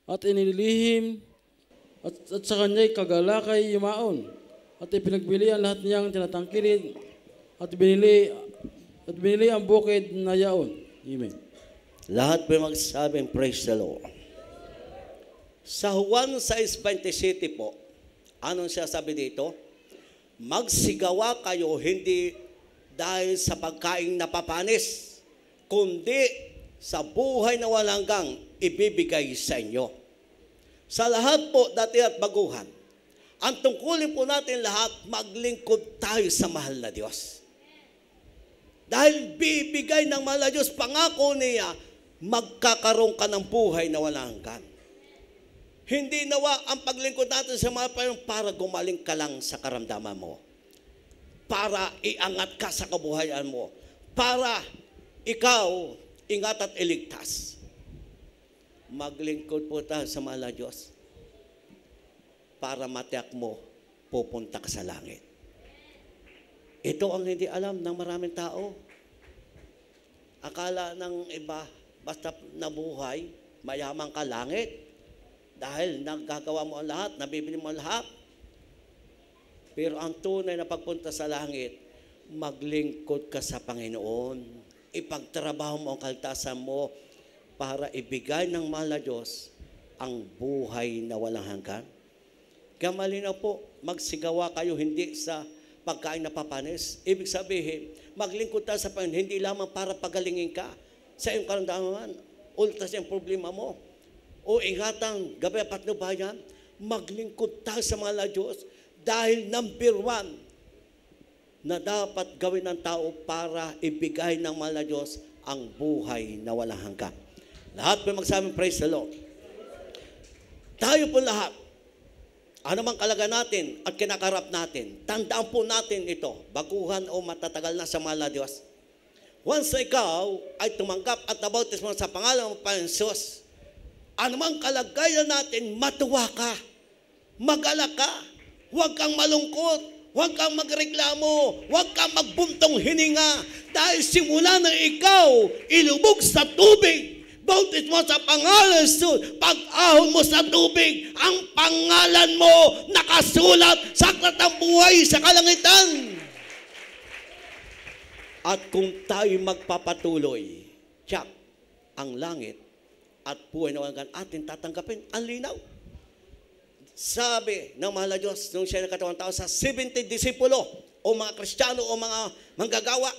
at inilihim, at sa kanya'y kagalakay yumaon, at ipinagbili ang lahat niyang tinatangkirin, at binili ang bukid na yaon. Amen. Lahat po magsasabing praise the Lord. Sa Juan 6:27 po, anong siya sabi dito? Magsigawa kayo hindi dahil sa pagkaing napapanis, kundi sa buhay na walang hanggang ibibigay sa inyo. Sa lahat po, dati at baguhan, ang tungkulin po natin lahat, maglingkod tayo sa mahal na Diyos. Dahil bibigay ng mahal na Diyos, pangako niya, magkakaroon ka ng buhay na walang hanggan. Hindi nawa ang paglingkod natin sa mga Panginoon para gumaling ka lang sa karamdaman mo. Para iangat ka sa kabuhayan mo. Para ikaw ingat at iligtas. Maglingkod po tayo sa mahal na Diyos para matiyak mo pupunta ka sa langit. Ito ang hindi alam ng maraming tao. Akala ng iba, basta nabuhay, mayaman ka langit. Dahil nagagawa mo ang lahat, nabibili mo ang lahat. Pero ang tunay na pagpunta sa langit, maglingkod ka sa Panginoon. Ipagtrabaho mo ang kaltasan mo para ibigay ng mahal na Diyos ang buhay na walang hanggan. Kaya malinaw po, magsigawa kayo hindi sa pagkain na papanis. Ibig sabihin, maglingkod tayo sa Panginoon, hindi lamang para pagalingin ka sa iyong karamdaman, ultas yung problema mo. O ingatang gabi at patnubayan, maglingkod tayo sa mahal na Diyos dahil number 1 na dapat gawin ng tao para ibigay ng mahal na Diyos ang buhay na walang hanggan. Lahat po magsabing praise the Lord. Tayo po lahat, ano mang kalagayan natin at kinakarap natin, tandaan po natin ito, baguhan o matatagal na sa mahal na Diyos. Once na ikaw ay tumanggap at nabautismo sa pangalan ng Panginoon Jesus, anumang kalagayan natin, matuwa ka, mag-alak ka, huwag kang malungkot, huwag kang magreklamo, huwag kang magbuntong hininga, dahil simula na ikaw ilubog sa tubig, bautismo sa pangalan Jesus, pag-ahon mo sa tubig, ang pangalan mo nakasulat sa aklat ng buhay sa kalangitan. At kung tayo magpapatuloy, tiyak, ang langit at buhay na walang hanggan atin tatanggapin. Ang linaw. Sabi ng mahal na Diyos nung siya nakatawang tao sa 70 disipulo o mga Kristiyano o mga manggagawa,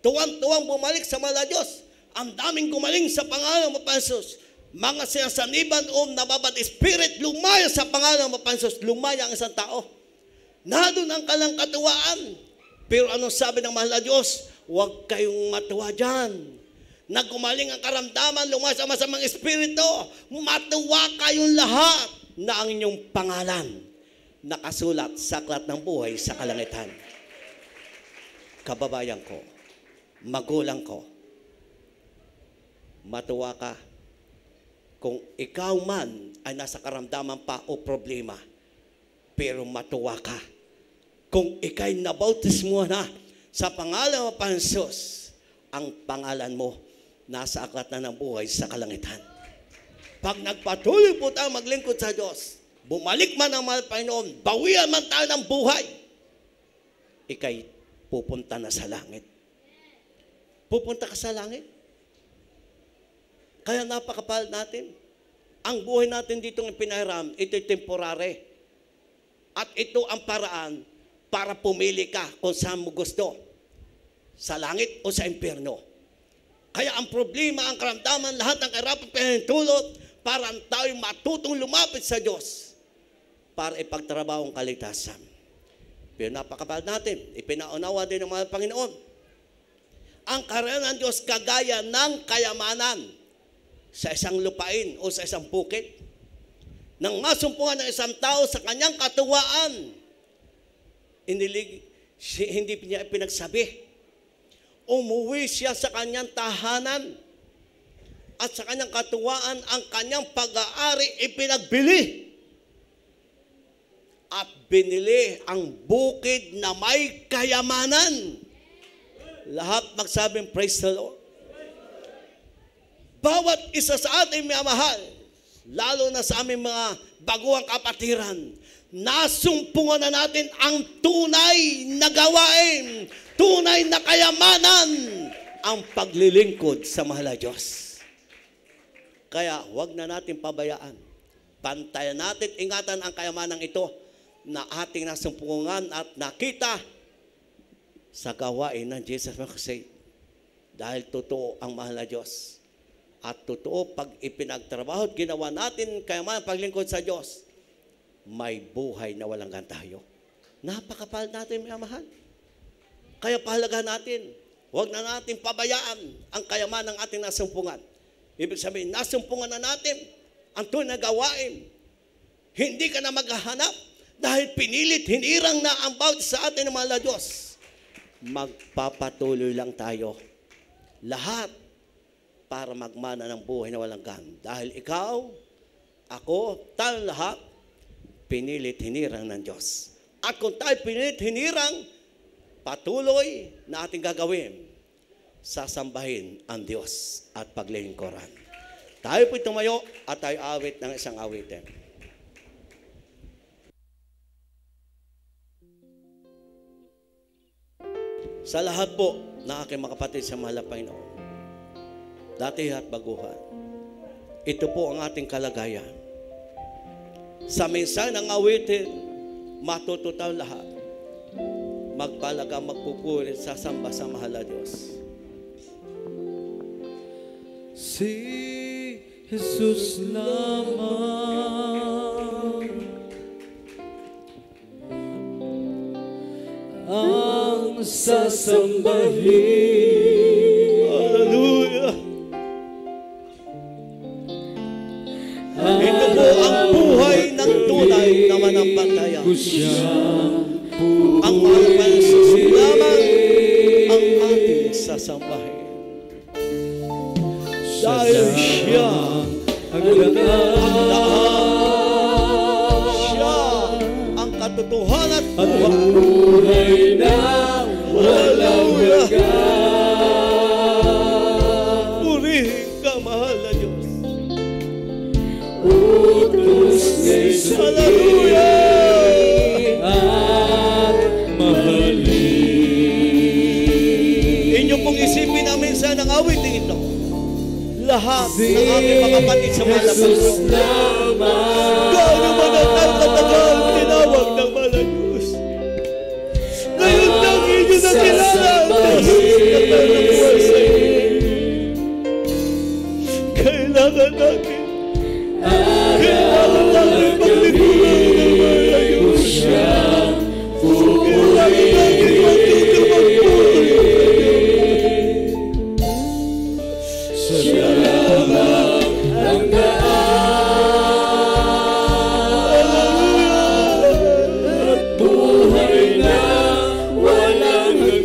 tuwang-tuwang bumalik sa mahal na Diyos Ang daming gumaling sa pangalan mo, Pansos. Mga sinasaniban o nababad spirit, lumaya sa pangalan mo, Pansos. Lumaya ang isang tao. Nandun ang kalang katuwaan. Pero anong sabi ng mahal na Diyos? Huwag kayong matuwa dyan. Nagkumaling ang karamdaman, lumaya sa masamang espiritu. Matuwa kayong lahat na ang inyong pangalan nakasulat sa aklat ng buhay sa kalangitan. Kababayan ko, magulang ko, matuwa ka kung ikaw man ay nasa karamdaman pa o problema, pero matuwa ka kung ikay nabautismo na sa pangalan ng Pansos, ang pangalan mo nasa aklat na ng buhay sa kalangitan. Pag nagpatuloy po tayo maglingkod sa Diyos, bumalik man ang mahal Panginoon, bawian man tayo ng buhay, ikay pupunta na sa langit. Pupunta ka sa langit. Kaya napakapal natin. Ang buhay natin ditong pinahiram, ito'y temporary. At ito ang paraan para pumili ka kung saan mo gusto. Sa langit o sa impyerno. Kaya ang problema, ang karamdaman, lahat ng kahirapan pinahintulot para tayo matutong lumapit sa Diyos para ipagtrabaho ang kaligtasan. Pero napakapal natin, ipinaunawa din ng mga Panginoon. Ang karanasan ng Diyos kagaya ng kayamanan sa isang lupain o sa isang bukid. Nang masumpungan ng isang tao sa kanyang katuwaan, hindi niya pinagsabi. Umuwi siya sa kanyang tahanan at sa kanyang katuwaan ang kanyang pag-aari ipinagbili. At binili ang bukid na may kayamanan. Lahat magsabing praise the Lord. Bawat isa sa ating minamahal, lalo na sa aming mga baguang kapatiran, nasumpungan na natin ang tunay na gawain, tunay na kayamanan, ang paglilingkod sa mahal na Diyos. Kaya huwag na natin pabayaan. Bantayan natin, ingatan ang kayamanang ito na ating nasumpungan at nakita sa gawain ng Jesus Christ. Dahil totoo ang mahal na Diyos. At totoo, pag ipinagtrabaho at ginawa natin kayamanan paglingkod sa Diyos, may buhay na walang tayo. Napakapal natin, mga mahal. Kaya pahalaga natin, huwag na natin pabayaan ang kayaman ng ating nasumpungan. Ibig sabihin, nasumpungan na natin ang tunay na gawain. Hindi ka na maghahanap dahil pinilit, hinirang na ang bawat sa atin ng mahal na Diyos. Magpapatuloy lang tayo. Lahat para magmana ng buhay na walang dahil ikaw, ako, tayo lahat, pinilit, hinirang ng Diyos. At kung tayo pinilit, hinirang, patuloy na ating gagawin, sasambahin ang Diyos at paglilingkuran. Tayo po'y tumayo at tayo awit ng isang awitin. Sa lahat po na aking mga kapatid sa mahal na Panginoon, dati at baguhan, ito po ang ating kalagayan. Sa minsan ng awitin, matututo lahat. Magpalaga, magpupuri, sasamba sa mahal na Diyos. Si Jesus lamang ang sasambahin. Hallelujah! Ito po ang buhay ng tunay na manampalataya. Ang mahal na Jesus lamang ang ating sasambahin. Dahil siya ang lahat, siya ang katotohanan at buhay na walang hanggan. Purihin ka, mahal na Diyos. Hallelujah! At mahalin. Inyo pong isipin namin sa ng awiting ito. Lahat ng aking mga kapatid sa mga Diyos. Gaano man ang katagal tinawag ng mga Diyos. Ngayon lang inyo na kilala ang Diyos na tayo ng buhay sa inyo. kailangan natin. Kailangan natin paglikuran ko siya. Kailangan natin matuto magpuri. Siya lamang ang daan at buhay na walang hanggan.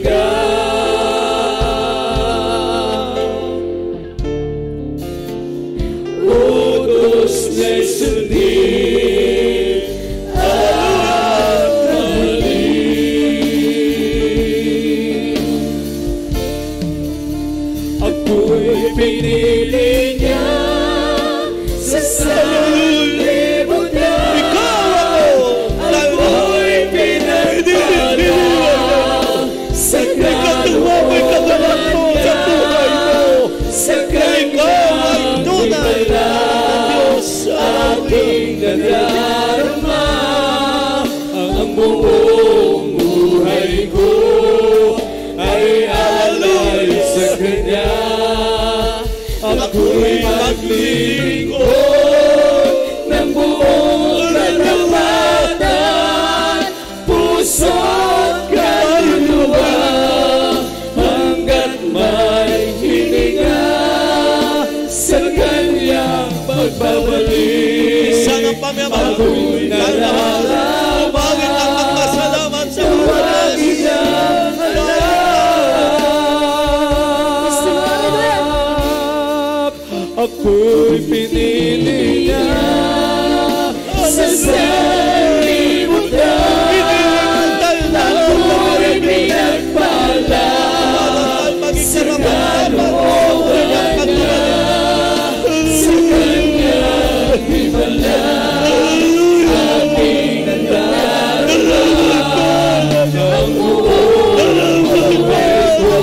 Utos na sundin at mahalin. Ako'y pinili niya sa sanlibutan. Ikaw ako! Ako'y pinagpala sa katuwang mo sa buhay mo. Sa ikaw ay tunay na Diyos sa aking nadarama. Ang buong buhay ko ay alay sa Kanya. Ako'y maglingkod ng buong kalawatan, puso't kaluluwa, hanggat may hininga sa Kanyang pagbabalik. Sana pamiyamahal ako'y nararapat, umagit ang magpasalamat sa buhay niya. Ako'y pinili niya sa sanlibutan. Ako'y pinagpala sa kalooban niya. Sa Kanyang himala aking nadarama. Ang buong buhay ko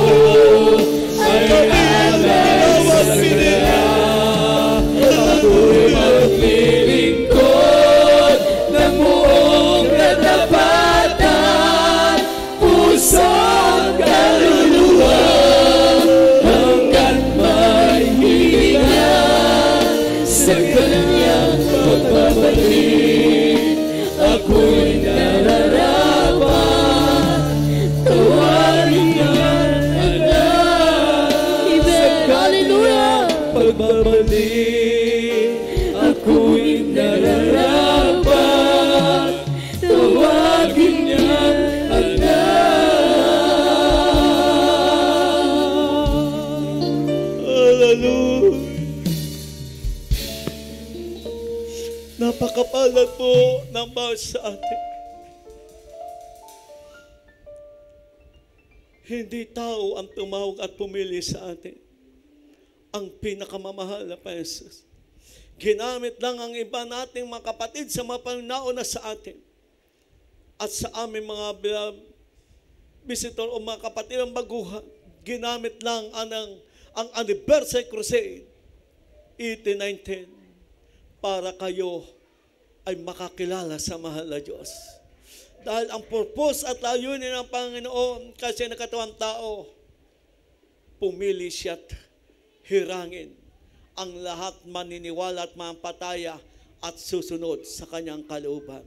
ay alay sa Kanya. Ako'y maglilingkod ng buong katapatan, puso't kaluluwa, hanggat may hininga sa Kanyang pagbabalik. Ako'y nararapat, tawarin niya anak sa Kanyang pagbabalik. Ako'y nararapat, tawagin niya anak. Hallelujah. Napakapalad po ng bawat sa atin. Hindi tao ang tumawag at pumili sa atin. Ang pinakamamahal na Jesus. Ginamit lang ang iba nating mga kapatid sa mga pananauna sa atin. At sa aming mga visitor o mga kapatid ang baguhan, ginamit lang ang Anniversary Crusade 1819 para kayo ay makakilala sa mahal na Diyos. Dahil ang purpose at layunin ng Panginoon kasi nakatawang tao, pumili siya't hirangin ang lahat maniniwala at mampataya at susunod sa Kanyang kalooban.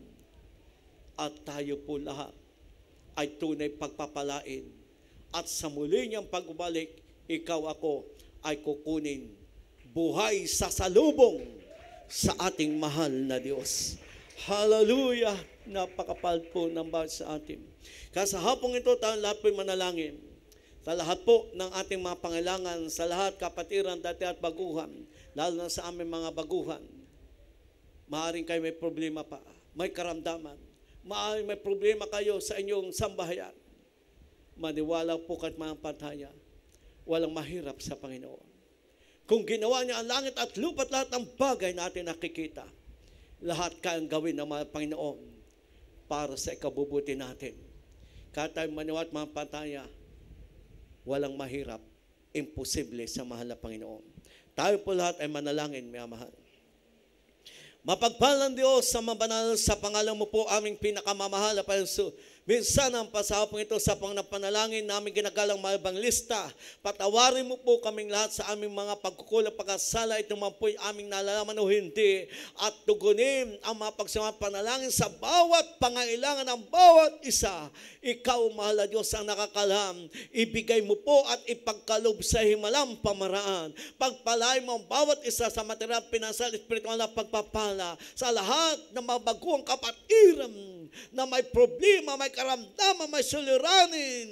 At tayo po lahat ay tunay pagpapalain. At sa muli niyang pagbalik, ikaw ako ay kukunin buhay sa salubong sa ating mahal na Diyos. Hallelujah! Napakapal po ng bawat sa atin. Kaya sa hapong ito, tayo lahat po'y manalangin. Sa lahat po ng ating mga pangailangan, sa lahat kapatiran, dati at baguhan, lalo na sa aming mga baguhan. Maaaring kayo may problema pa, may karamdaman. Maaaring may problema kayo sa inyong sambahayan. Maniwala po ka't mga pantaya, walang mahirap sa Panginoon. Kung ginawa niya ang langit at lupa at lahat ng bagay natin nakikita, lahat kayang gawin ng mga Panginoon para sa ikabubuti natin. Kaya tayo maniwala at mga pantaya, walang mahirap, imposible sa mahal na Panginoon. Tayo po lahat ay manalangin, mga mahal. Mapagpalang Diyos sa mabanal sa pangalan mo po aming pinakamamahal na Panginoon. Minsan ang pasahapong ito sa panganalangin namin ginagalang mga lista. Patawarin mo po kaming lahat sa aming mga pagkukulang, pagkasala. Ito man po'y aming nalalaman o hindi. At tugunin ang mga pagsamang panalangin sa bawat pangailangan ng bawat isa. Ikaw, mahal na Diyos, ang nakakalam. Ibigay mo po at ipagkalob sa himalang pamaraan. Pagpalay mo ang bawat isa sa material, pinansal, espiritual na pagpapala. Sa lahat ng mga baguang kapatiran na may problema, may karamdaman, may suliranin,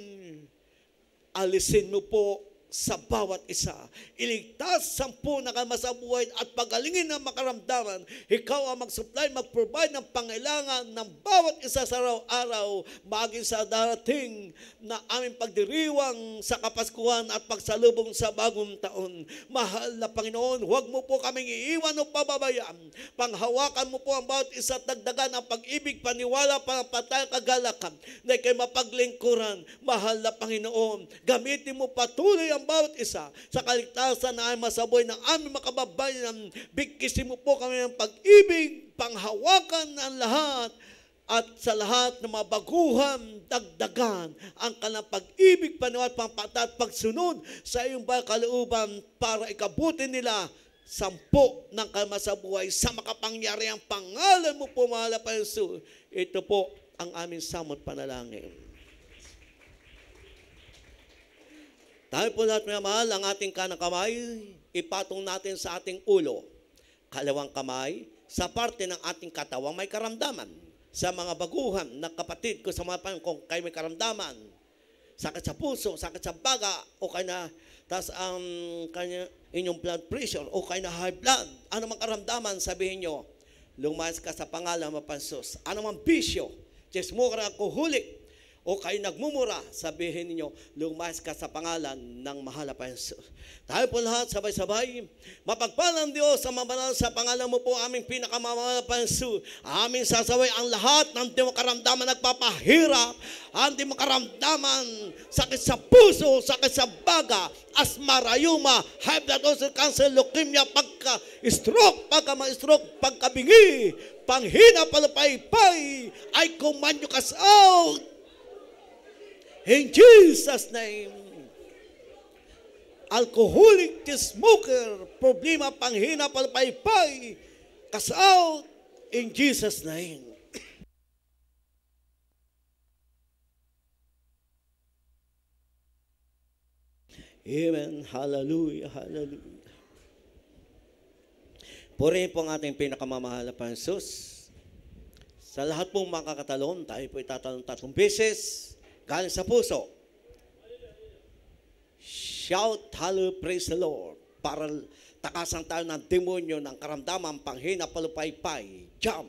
alisin mo po sa bawat isa. Iligtas 10 na kalma sa buhay at pagalingin ng makaramdaman. Ikaw ang mag-supply, mag-provide ng pangailangan ng bawat isa sa araw-araw, baging sa darating na aming pagdiriwang sa Kapaskuhan at pagsalubong sa bagong taon. Mahal na Panginoon, huwag mo po kaming iiwan o pababayaan. Panghawakan mo po ang bawat isa at dagdagan ang pag-ibig, paniwala, patay, kagalakan na ikay mapaglingkuran. Mahal na Panginoon, gamitin mo patuloy ang bawat isa sa kaligtasan na ay masaboy ng aming makababayan. Bigkisin mo po kami ng pag-ibig, panghawakan ng lahat, at sa lahat ng mga baguhan, dagdagan ang kanilang pag-ibig, paniwala, pampatat, pagsunod sa iyong kalooban para ikabuti nila 10 ng kalma sa buhay sa makapangyarihang pangalan mo po, mahal na Jesus. Ito po ang aming samot panalangin. Tayo po lahat mga mahal, ang ating kanang kamay, ipatong natin sa ating ulo. Kalawang kamay, sa parte ng ating katawang may karamdaman. Sa mga baguhan na kapatid ko sa mga panahon, kung kayo may karamdaman, sakit sa puso, sakit sa baga, o kayo na, tas ang inyong blood pressure, o kayo na high blood, ano mang karamdaman, sabihin nyo, lumayas ka sa pangalan ng Pansus. Ano mang bisyo, chismura, kuhulik, o kayo nagmumura, sabihin niyo, lumayas ka sa pangalan ng mahal na Jesus. Tayo po lahat, sabay-sabay, mapagpalang Diyos sa mabanal sa pangalan mo po aming pinakamamahal na Jesus. Aming sasaway ang lahat ng di makaramdaman nagpapahirap, ang di makaramdaman, sakit sa puso, sakit sa baga, asma, rayuma, high blood pressure, cancer, leukemia, pagka-stroke, pagka-ma-stroke, pagkabingi, panghina, palapaypay, I command you cast out. In Jesus' name. Alcoholic, smoker, problema, panghina, palpaypay, cast out in Jesus' name. Amen. Hallelujah. Hallelujah. Purihin po ang ating pinakamamahal na Jesus. Sa lahat pong makakatalon, tayo po itatalon 3 beses. Galing sa puso. Shout, hallelujah, praise the Lord. Para takasan tayo ng demonyo ng karamdaman, panghina, palupaypay. Jump.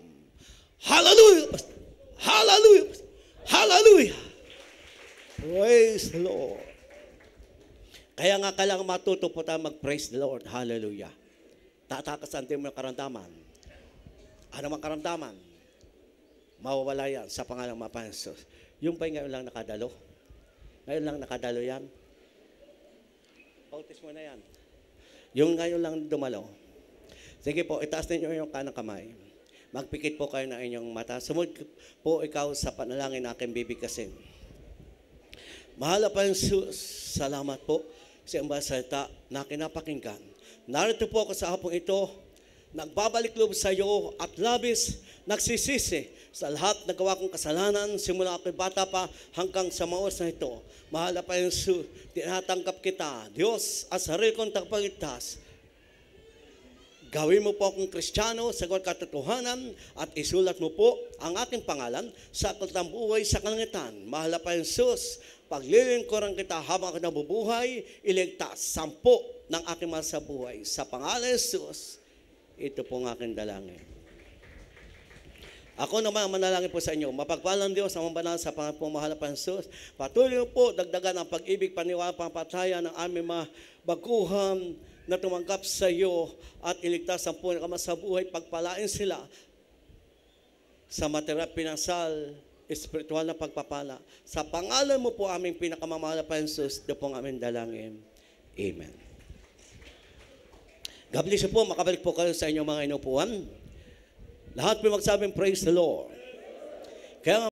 Hallelujah! Hallelujah! Hallelujah! Praise the Lord. Kaya nga kailangan matuto po tayo mag-praise the Lord. Hallelujah. Tatakasan din mo ng karamdaman. Ano mang karamdaman? Mawawala yan sa pangalang Mapansos. Yung pa ngayon lang nakadalo. Ngayon lang nakadalo yan. Pautis mo na yan. Yung ngayon lang dumalo. Sige po, itaas ninyo yung kanang kamay. Magpikit po kayo ng inyong mata. Sumunod po ikaw sa panalangin na aking bibigkasin. Mahal na Jesus, salamat po sa iyong salita na kinapakinggan. Narito po ako sa hapong ito, nagbabalik loob sa iyo at labis nagsisisi sa lahat na gawa kong kasalanan, simula ako'y bata pa hanggang sa maos na ito. Mahal na Jesus, tinatanggap kita, Diyos, at sarili kong tagapagligtas. Gawin mo po akong Kristiyano sa katotohanan at isulat mo po ang ating pangalan sa aklat ng buhay sa kalangitan. Mahal na Jesus, paglilingkuran kita habang ako nabubuhay, iligtas 10 ng aking mahal sa buhay. Sa pangalan ng Jesus, ito po ang aking dalangin. Ako naman manalangin po sa inyo. Mapagpalang Diyos ang mabanal sa pangapumahal na Jesus. Patuloy po dagdagan ang pag-ibig, paniwala, pampatayan ng aming mga baguhan na tumanggap sa iyo at iligtas ang punong kama sa buhay. Pagpalain sila sa material, pinansal, espiritual na pagpapala. Sa pangalan mo po aming pinakamamahal na Jesus, ito po ang aming dalangin. Amen. God bless you po. Makabalik po kayo sa inyong mga inupuan. Lahat po magsabing praise the Lord. Kaya